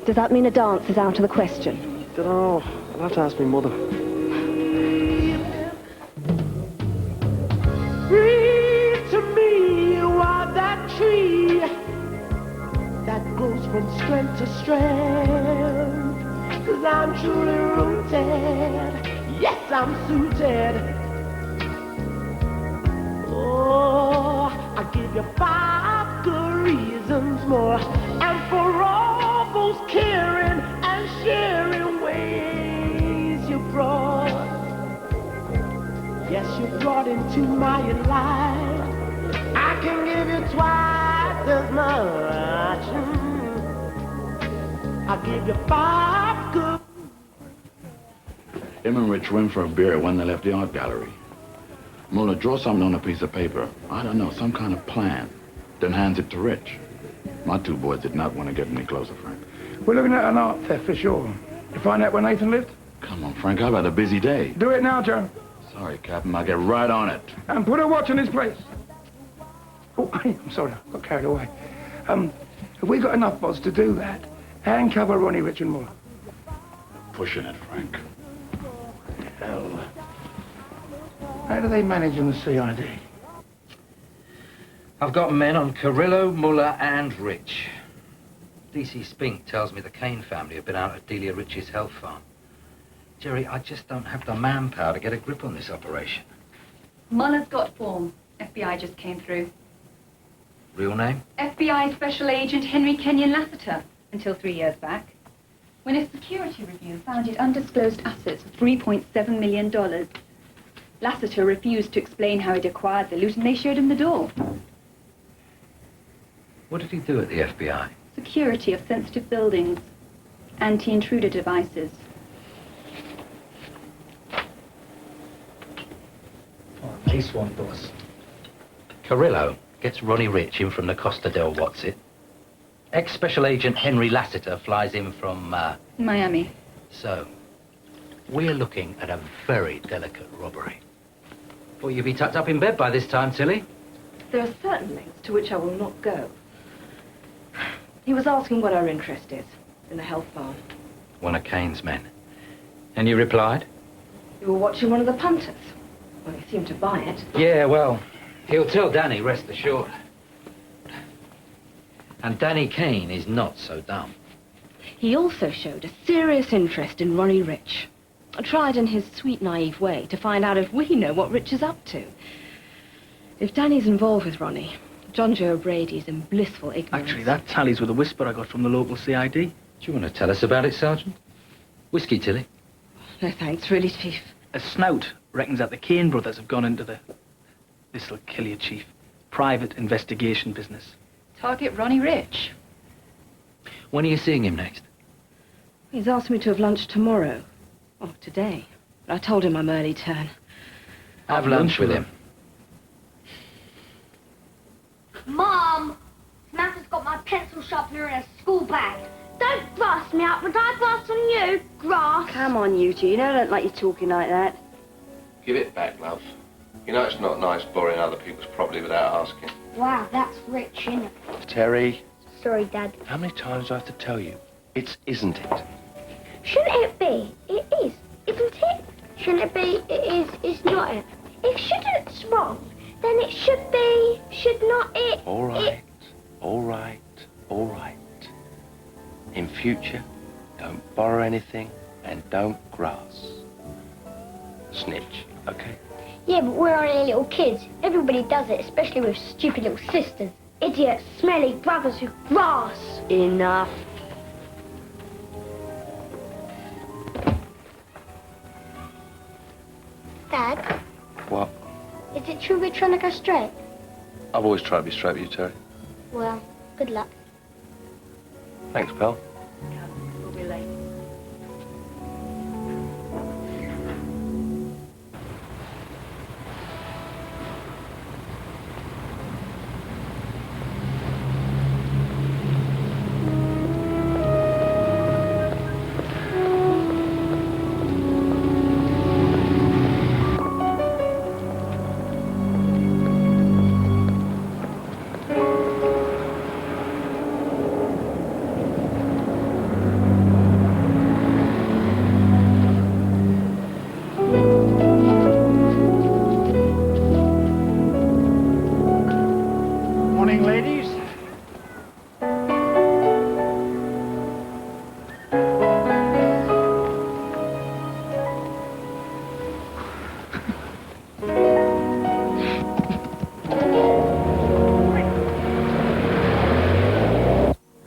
Speaker 3: Does that mean a dance is out of the question?
Speaker 13: Dunno. I'll have to ask my mother.
Speaker 15: Read to me, you are that tree that grows from strength to strength. 'Cause I'm truly rooted, yes, I'm suited. Oh, I'll give you 5 good reasons more, and for all those caring and sharing ways you brought. Yes, you brought into my life. I can give you twice as much. I'll give you 5 good.
Speaker 23: Him and Rich went for a beer when they left the art gallery. Muller draws something on a piece of paper. I don't know, some kind of plan. Then hands it to Rich. My 2 boys did not want to get any closer, Frank.
Speaker 24: We're looking at an art theft for sure. You find out where Nathan lived?
Speaker 23: Come on, Frank, I've had a busy day.
Speaker 24: Do it now, Joe.
Speaker 23: Sorry, Captain, I'll get right on it.
Speaker 24: And put a watch on his place. Oh, I'm sorry, I got carried away. Have we got enough bods to do that? And cover Ronnie, Rich, and Muller.
Speaker 23: Pushing it, Frank.
Speaker 24: Hell. How do they manage on the CID?
Speaker 16: I've got men on Carrillo, Muller, and Rich. DC Spink tells me the Kane family have been out at Delia Rich's health farm. Jerry, I just don't have the manpower to get a grip on this operation.
Speaker 21: Muller's got form. FBI just came through.
Speaker 16: Real name?
Speaker 21: FBI Special Agent Henry Kenyon Lassiter, until 3 years back, when a security review found it undisclosed assets of $3.7 million. Lassiter refused to explain how he'd acquired the loot, and they showed him the door.
Speaker 16: What did he do at the FBI?
Speaker 21: Security of sensitive buildings, anti-intruder devices.
Speaker 16: Case one, boss. Carrillo gets Ronnie Rich in from the Costa del What's-It. Ex-Special Agent Henry Lassiter flies in from,
Speaker 21: Miami.
Speaker 16: So, we're looking at a very delicate robbery. Thought you'd be tucked up in bed by this time, Tilly.
Speaker 3: There are certain lengths to which I will not go. He was asking what our interest is in the health farm.
Speaker 16: One of Kane's men. And you replied?
Speaker 3: We were watching one of the punters. Well, he seemed to buy it.
Speaker 16: Yeah, well, he'll tell Danny, rest assured. And Danny Kane is not so dumb.
Speaker 3: He also showed a serious interest in Ronnie Rich. Tried in his sweet, naive way to find out if we know what Rich is up to. If Danny's involved with Ronnie, John Joe Brady's in blissful ignorance.
Speaker 14: Actually, that tallies with a whisper I got from the local CID.
Speaker 16: Do you want to tell us about it, Sergeant? Whiskey, Tilly?
Speaker 3: No thanks, really, Chief.
Speaker 14: A snout reckons that the Kane brothers have gone into the... This'll kill you, Chief. Private investigation business.
Speaker 21: Target Ronnie Rich.
Speaker 16: When are you seeing him next?
Speaker 3: He's asked me to have lunch tomorrow. Oh, today. But I told him I'm early turn.
Speaker 16: Have lunch with him.
Speaker 17: Mom! Samantha's got my pencil sharpener in her school bag. Don't grass me up, but I grass on you, grass.
Speaker 6: Come on, you two. You know I don't like you talking like that.
Speaker 18: Give it back, love. You know it's not nice borrowing other people's property without asking.
Speaker 17: Wow, that's rich, isn't it?
Speaker 18: Terry,
Speaker 17: Sorry, Dad.
Speaker 18: how many times do I have to tell you? It's isn't it?
Speaker 17: Shouldn't it be? It is, isn't it? Shouldn't it be? It is, it's not it. If shouldn't's wrong, then it should be, should not it.
Speaker 18: All right, all right, all right. In future, don't borrow anything and don't grass. Snitch, okay?
Speaker 17: Yeah, but we're only little kids. Everybody does it, especially with stupid little sisters. Idiot, smelly brothers who grass.
Speaker 6: Enough.
Speaker 17: Dad,
Speaker 18: What?
Speaker 17: is it true we're trying to go straight?
Speaker 18: I've always tried to be straight with you, Terry.
Speaker 17: Well, good luck.
Speaker 18: Thanks, pal.
Speaker 3: We'll be late.
Speaker 12: Morning, ladies.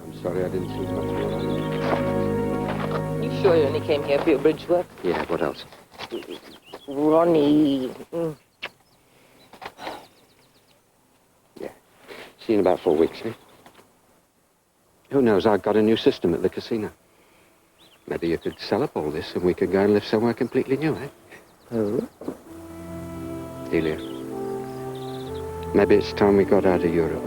Speaker 18: I'm sorry I didn't see much.
Speaker 6: You sure you only came here for your bridge work?
Speaker 18: Yeah, what else?
Speaker 6: Ronnie.
Speaker 20: See you in about 4 weeks, eh? Who knows, I've got a new system at the casino. Maybe you could sell up all this and we could go and live somewhere completely new, eh?
Speaker 6: Oh?
Speaker 20: Delia, maybe it's time we got out of Europe.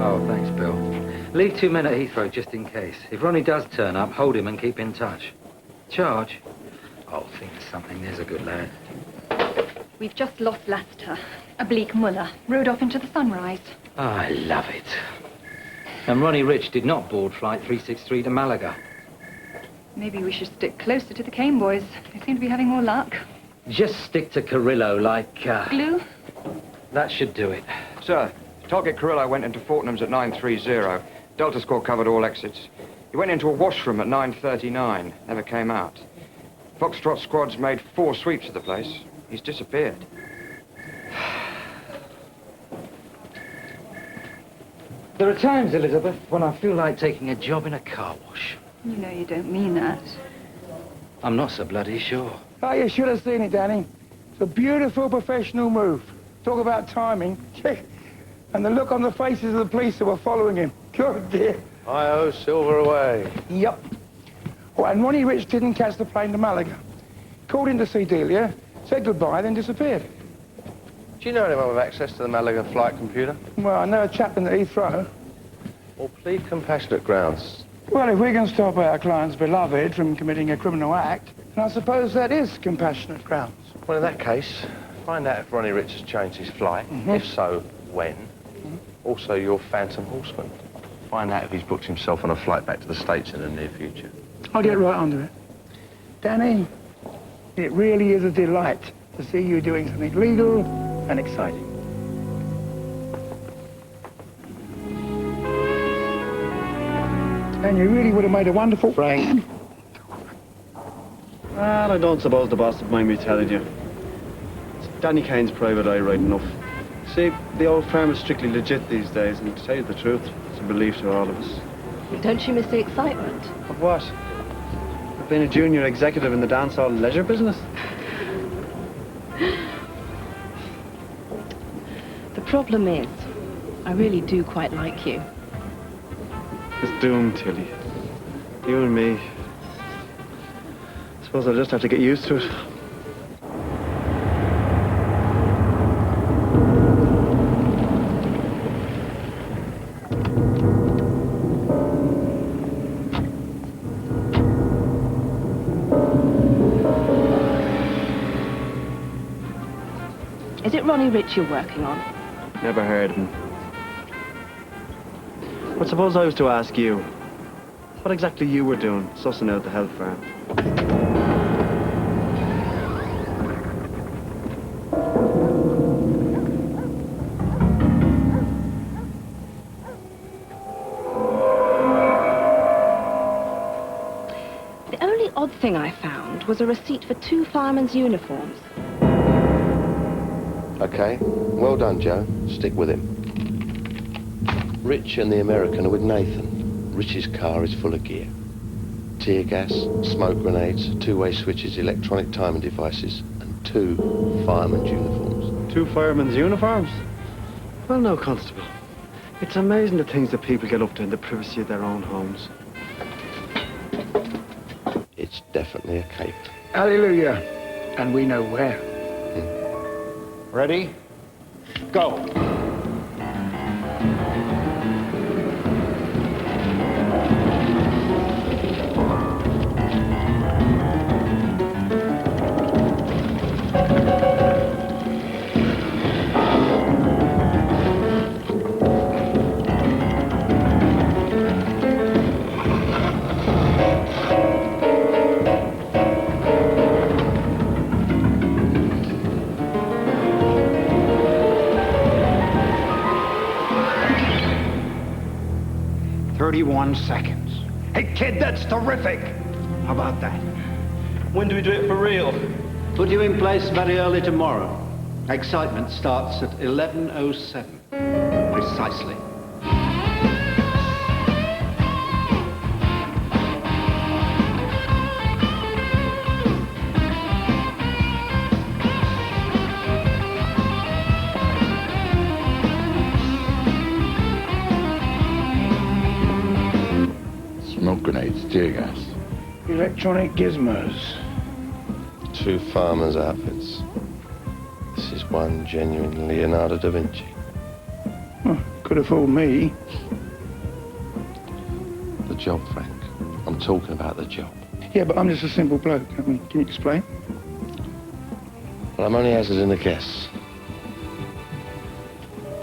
Speaker 16: Oh, thanks, Bill. Leave 2 men at Heathrow just in case. If Ronnie does turn up, hold him and keep in touch. Charge? Oh, think of something. There's a good lad.
Speaker 21: We've just lost Lassiter. A bleak Muller. Rode off into the sunrise.
Speaker 16: I love it. And Ronnie Rich did not board Flight 363 to Malaga.
Speaker 21: Maybe we should stick closer to the Kane boys. They seem to be having more luck.
Speaker 16: Just stick to Carrillo like,
Speaker 21: Glue?
Speaker 16: That should do it.
Speaker 2: Sir, target Carrillo went into Fortnum's at 9:30. Delta Squad covered all exits. He went into a washroom at 9:39. Never came out. Foxtrot squads made 4 sweeps of the place. He's disappeared.
Speaker 16: There are times, Elizabeth, when I feel like taking a job in a car wash.
Speaker 4: You know you don't mean that.
Speaker 16: I'm not so bloody sure.
Speaker 24: Oh, you should have seen it, Danny. It's a beautiful professional move. Talk about timing. And the look on the faces of the police who were following him. Good dear.
Speaker 18: Hi-ho, silver away.
Speaker 24: Yep. Oh, and Ronnie Rich didn't catch the plane to Malaga. Called in to see Delia, said goodbye, then disappeared.
Speaker 18: Do you know anyone with access to the Malaga flight computer?
Speaker 24: Well, I know a chap in the Heathrow.
Speaker 18: Or plead compassionate grounds.
Speaker 24: Well, if we can stop our client's beloved from committing a criminal act, then I suppose that is compassionate grounds.
Speaker 18: Well, in that case, find out if Ronnie Rich has changed his flight. If so, when. Also, your Phantom Horseman. Find out if he's booked himself on a flight back to the States in the near future.
Speaker 24: I'll get right onto it. Danny, it really is a delight to see you doing something legal and exciting. And you really would have made a wonderful...
Speaker 13: Frank. Well, I don't suppose the boss would mind me telling you. It's Danny Kane's private eye right enough. See, the old firm is strictly legit these days, and to tell you the truth, it's a relief to all of us.
Speaker 3: Don't you miss the excitement?
Speaker 13: Of what? Of being a junior executive in the dancehall and leisure business?
Speaker 3: The problem is, I really do quite like you.
Speaker 13: It's doomed, Tilly. You and me. I suppose I'll just have to get used to it.
Speaker 3: Is it Ronnie Rich you're working on?
Speaker 13: Never heard of him. But suppose I was to ask you, what exactly you were doing, sussing out the health firm?
Speaker 3: The only odd thing I found was a receipt for 2 firemen's uniforms.
Speaker 18: Okay, well done, Joe. Stick with him. Rich and the American are with Nathan. Rich's car is full of gear. Tear gas, smoke grenades, 2-way switches, electronic timing devices, and 2 firemen's uniforms.
Speaker 13: 2 firemen's uniforms? Well, no, Constable. It's amazing the things that people get up to in the privacy of their own homes.
Speaker 18: It's definitely a cape.
Speaker 24: Hallelujah. And we know where.
Speaker 7: Ready? Go. Seconds. Hey, kid, that's terrific. How about that?
Speaker 13: When do we do it for real?
Speaker 7: Put you in place very early tomorrow. Excitement starts at 11:07. Precisely.
Speaker 10: Smoke grenades, tear gas.
Speaker 24: Electronic gizmos.
Speaker 18: 2 farmers' outfits. This is one genuine Leonardo da Vinci.
Speaker 24: Could have fooled me.
Speaker 18: The job, Frank. I'm talking about the job.
Speaker 24: Yeah, but I'm just a simple bloke. I mean, can you explain?
Speaker 18: Well, I'm only hazarding a guess.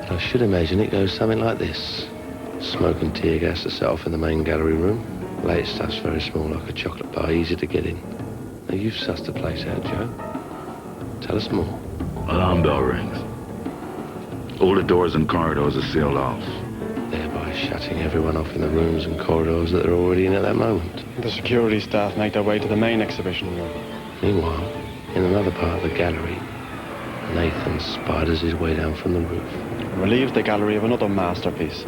Speaker 18: I should imagine it goes something like this. Smoke and tear gas to set off in the main gallery room. Late stuff's very small, like a chocolate bar, easy to get in. Now, you've sussed the place out, Joe. Tell us more.
Speaker 10: Alarm bell rings.
Speaker 1: All the doors and corridors are sealed off.
Speaker 18: Thereby shutting everyone off in the rooms and corridors that they're already in at that moment.
Speaker 13: The security staff make their way to the main exhibition room.
Speaker 18: Meanwhile, in another part of the gallery, Nathan spiders his way down from the roof.
Speaker 13: Relieves the gallery of another masterpiece.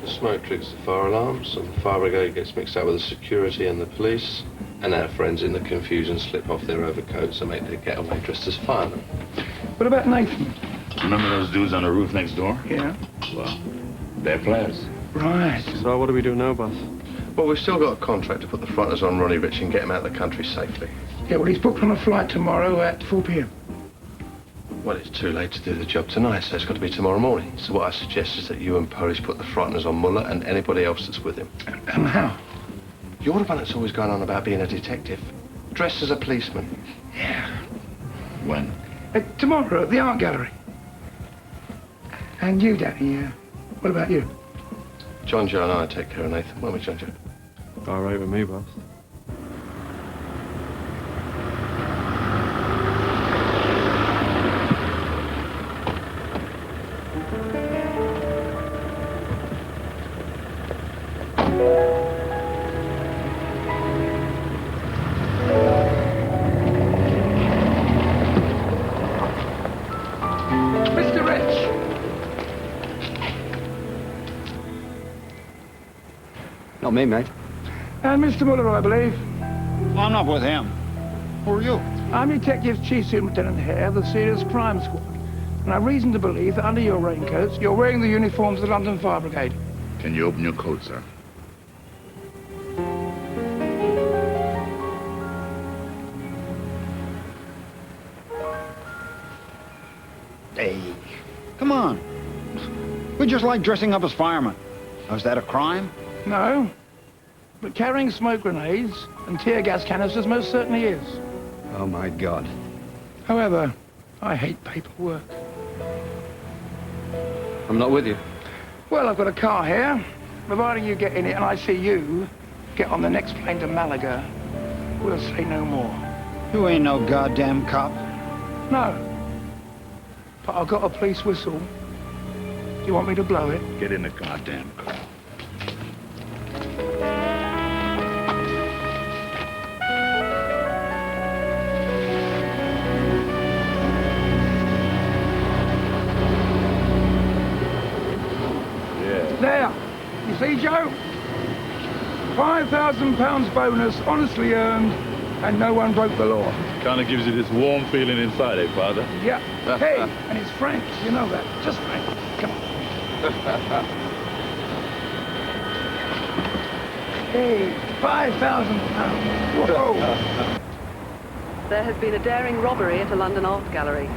Speaker 18: The smoke triggers the fire alarms, and the fire brigade gets mixed up with the security and the police, and our friends in the confusion slip off their overcoats and make their getaway dressed as firemen.
Speaker 24: What about Nathan?
Speaker 1: Remember those dudes on the roof next door?
Speaker 24: Yeah.
Speaker 1: Well, they're players.
Speaker 24: Right.
Speaker 13: So what do we do now, boss?
Speaker 18: Well, we've still got a contract to put the fronters on Ronnie Rich and get him out of the country safely.
Speaker 24: Yeah, well, he's booked on a flight tomorrow at 4 p.m.
Speaker 18: Well, it's too late to do the job tonight, so it's got to be tomorrow morning. So what I suggest is that you and Parrish put the frighteners on Muller and anybody else that's with him.
Speaker 24: And how?
Speaker 18: You're the one that's always going on about being a detective. Dressed as a policeman.
Speaker 24: Yeah.
Speaker 1: When?
Speaker 24: Tomorrow at the art gallery. And you, Danny, what about you?
Speaker 18: John Joe and I take care of Nathan, won't we, John Joe?
Speaker 13: All right with me, boss.
Speaker 24: Mr. Rich!
Speaker 20: Not me, mate.
Speaker 24: And Mr. Muller, I believe.
Speaker 8: I'm not with him. Who are you?
Speaker 24: I'm Detective Chief Superintendent Hare of the Serious Crime Squad. And I've reason to believe that under your raincoats, you're wearing the uniforms of the London Fire Brigade.
Speaker 1: Can you open your coat, sir?
Speaker 8: Hey, come on. We just like dressing up as firemen. Is that a crime?
Speaker 24: No. But carrying smoke grenades and tear gas canisters most certainly is.
Speaker 8: Oh, my God.
Speaker 24: However, I hate paperwork.
Speaker 20: I'm not with you.
Speaker 24: Well, I've got a car here. Providing you get in it and I see you get on the next plane to Malaga, we'll say no more.
Speaker 8: You ain't no goddamn cop.
Speaker 24: No. But I've got a police whistle. Do you want me to blow it?
Speaker 1: Get in the goddamn car.
Speaker 24: There. You see, Joe? £5,000 bonus, honestly earned, and no one broke the law.
Speaker 1: Kind of gives you this warm feeling inside, eh, Father?
Speaker 24: Yeah. Hey, and it's Frank. You know that. Just Frank. Come on. Hey, £5,000. Whoa.
Speaker 9: There has been a daring robbery at a London art gallery.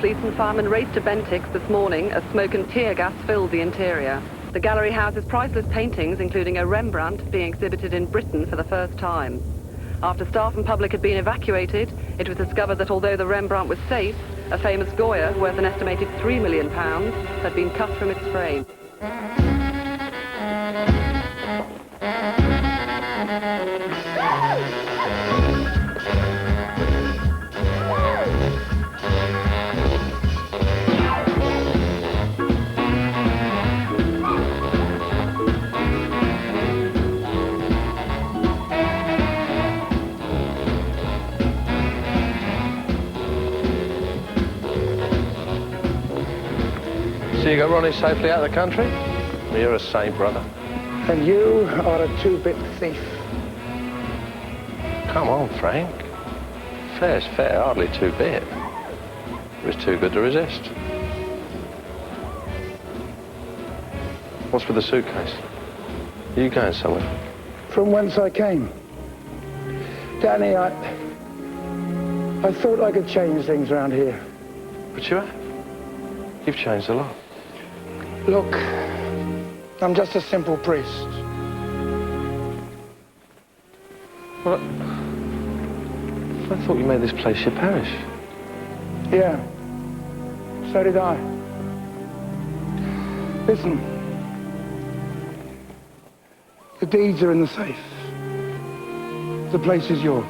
Speaker 9: Police and firemen raced to Bentix this morning as smoke and tear gas filled the interior. The gallery houses priceless paintings, including a Rembrandt being exhibited in Britain for the first time. After staff and public had been evacuated, it was discovered that although the Rembrandt was safe, a famous Goya, worth an estimated £3 million, had been cut from its frame.
Speaker 18: So you got Ronnie safely out of the country? Well, you're a saint, brother.
Speaker 24: And you are a two-bit thief.
Speaker 18: Come on, Frank. Fair's fair, hardly two-bit. It was too good to resist. What's with the suitcase? Are you going somewhere?
Speaker 24: From whence I came. Danny, I thought I could change things around here.
Speaker 18: But you have. You've changed a lot.
Speaker 24: Look, I'm just a simple priest.
Speaker 18: What? I thought you made this place your parish.
Speaker 24: Yeah, so did I. Listen, the deeds are in the safe. The place is yours.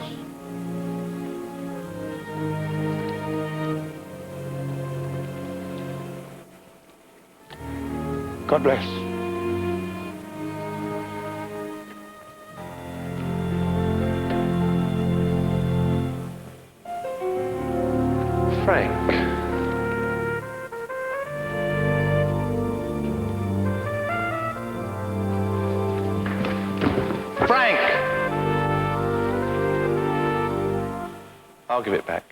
Speaker 24: God bless.
Speaker 18: Frank. Frank! I'll give it back.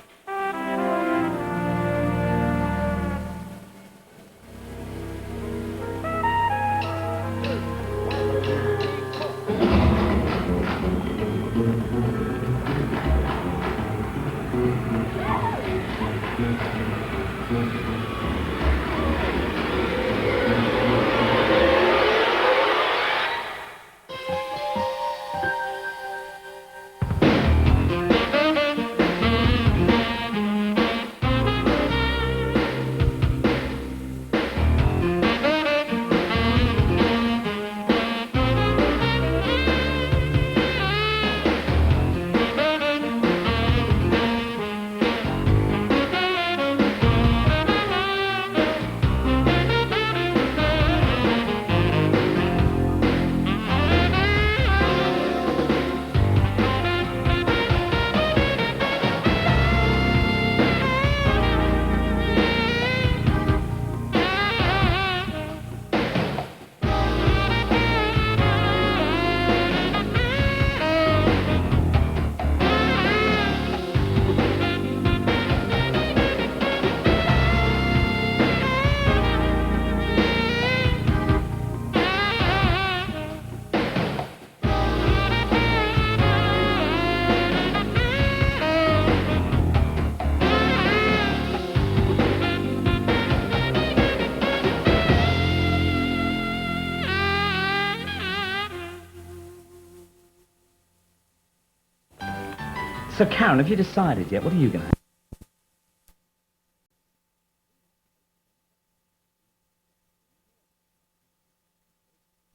Speaker 5: So, Karen, have you decided yet? What are you going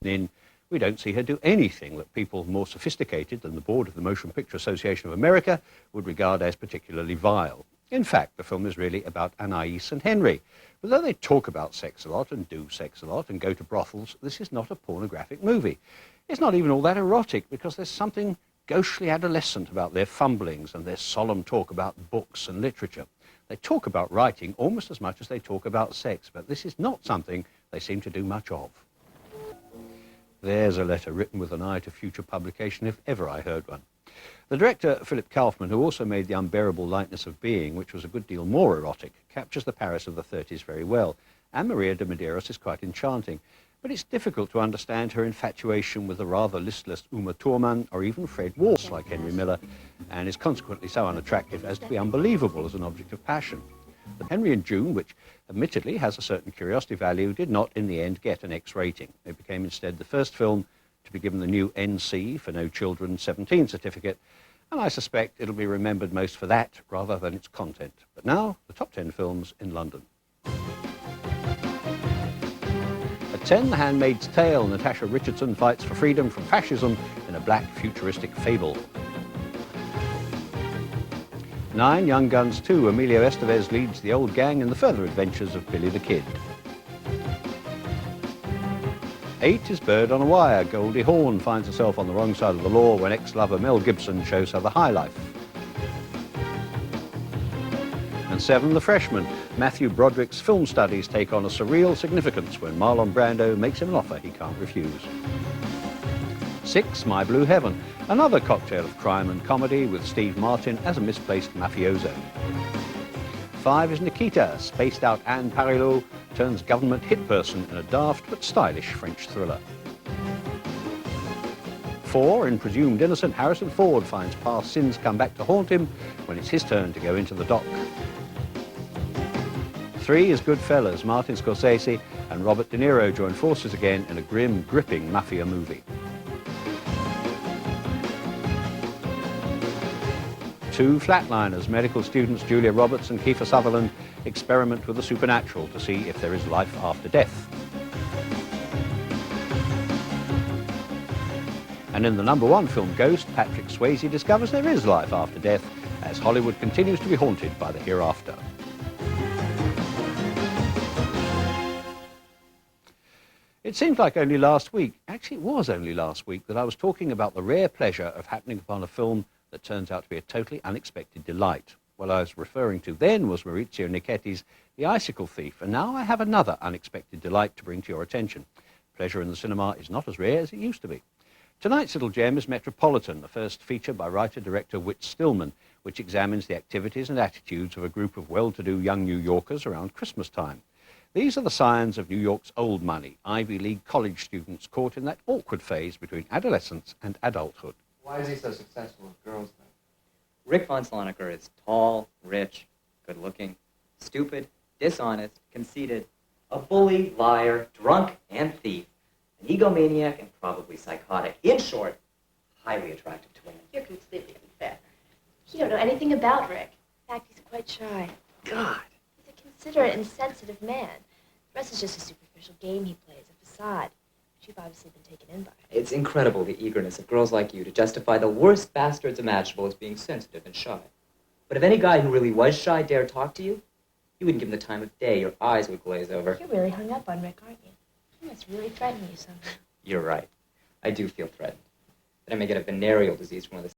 Speaker 5: to...
Speaker 11: In, we don't see her do anything that people more sophisticated than the board of the Motion Picture Association of America would regard as particularly vile. In fact, the film is really about Anais and Henry. But though they talk about sex a lot and do sex a lot and go to brothels, this is not a pornographic movie. It's not even all that erotic because there's something ghostly adolescent about their fumblings and their solemn talk about books and literature. They talk about writing almost as much as they talk about sex, but this is not something they seem to do much of. There's a letter written with an eye to future publication, if ever I heard one. The director, Philip Kaufman, who also made The Unbearable Lightness of Being, which was a good deal more erotic, captures the Paris of the 30s very well, and Maria de Medeiros is quite enchanting. But it's difficult to understand her infatuation with the rather listless Uma Thurman or even Fred Walsh like Henry Miller, and is consequently so unattractive as to be unbelievable as an object of passion. The Henry and June, which admittedly has a certain curiosity value, did not in the end get an X rating. It became instead the first film to be given the new NC for No Children 17 certificate, and I suspect it'll be remembered most for that rather than its content. But now, the top 10 films in London. At 10, The Handmaid's Tale. Natasha Richardson fights for freedom from fascism in a black futuristic fable. 9, Young Guns 2. Emilio Estevez leads the old gang in the further adventures of Billy the Kid. 8 is Bird on a Wire. Goldie Hawn finds herself on the wrong side of the law when ex-lover Mel Gibson shows her the high life. And 7, The Freshman. Matthew Broderick's film studies take on a surreal significance when Marlon Brando makes him an offer he can't refuse. 6, My Blue Heaven. Another cocktail of crime and comedy with Steve Martin as a misplaced mafioso. 5 is Nikita. Spaced-out Anne Parillo turns government hit person in a daft but stylish French thriller. 4, in Presumed Innocent, Harrison Ford finds past sins come back to haunt him when it's his turn to go into the dock. 3 is Goodfellas. Martin Scorsese and Robert De Niro join forces again in a grim, gripping mafia movie. 2, Flatliners. Medical students Julia Roberts and Kiefer Sutherland experiment with the supernatural to see if there is life after death. And in the #1 film Ghost, Patrick Swayze discovers there is life after death as Hollywood continues to be haunted by the hereafter. It seems like only last week, actually it was only last week, that I was talking about the rare pleasure of happening upon a film that turns out to be a totally unexpected delight. What I was referring to then was Maurizio Nicchetti's The Icicle Thief, and now I have another unexpected delight to bring to your attention. Pleasure in the cinema is not as rare as it used to be. Tonight's little gem is Metropolitan, the first feature by writer-director Whit Stillman, which examines the activities and attitudes of a group of well-to-do young New Yorkers around Christmas time. These are the scions of New York's old money, Ivy League college students caught in that awkward phase between adolescence and adulthood.
Speaker 15: Why is he so successful with girls, then? Rick von Sloniker is tall, rich, good-looking, stupid, dishonest, conceited, a bully, liar, drunk, and thief, an egomaniac, and probably psychotic. In short, highly attractive to women.
Speaker 19: You're completely unfair. You don't know anything about Rick. In fact, he's quite shy.
Speaker 15: God.
Speaker 19: He's a considerate and sensitive man. The rest is just a superficial game he plays, a facade, which you've obviously been taken in by.
Speaker 15: It's incredible the eagerness of girls like you to justify the worst bastards imaginable as being sensitive and shy. But if any guy who really was shy dared talk to you, you wouldn't give him the time of day. Your eyes would glaze over.
Speaker 19: You're really hung up on Rick, aren't you? He must really threaten you somehow.
Speaker 15: You're right. I do feel threatened. That I may get a venereal disease from one of the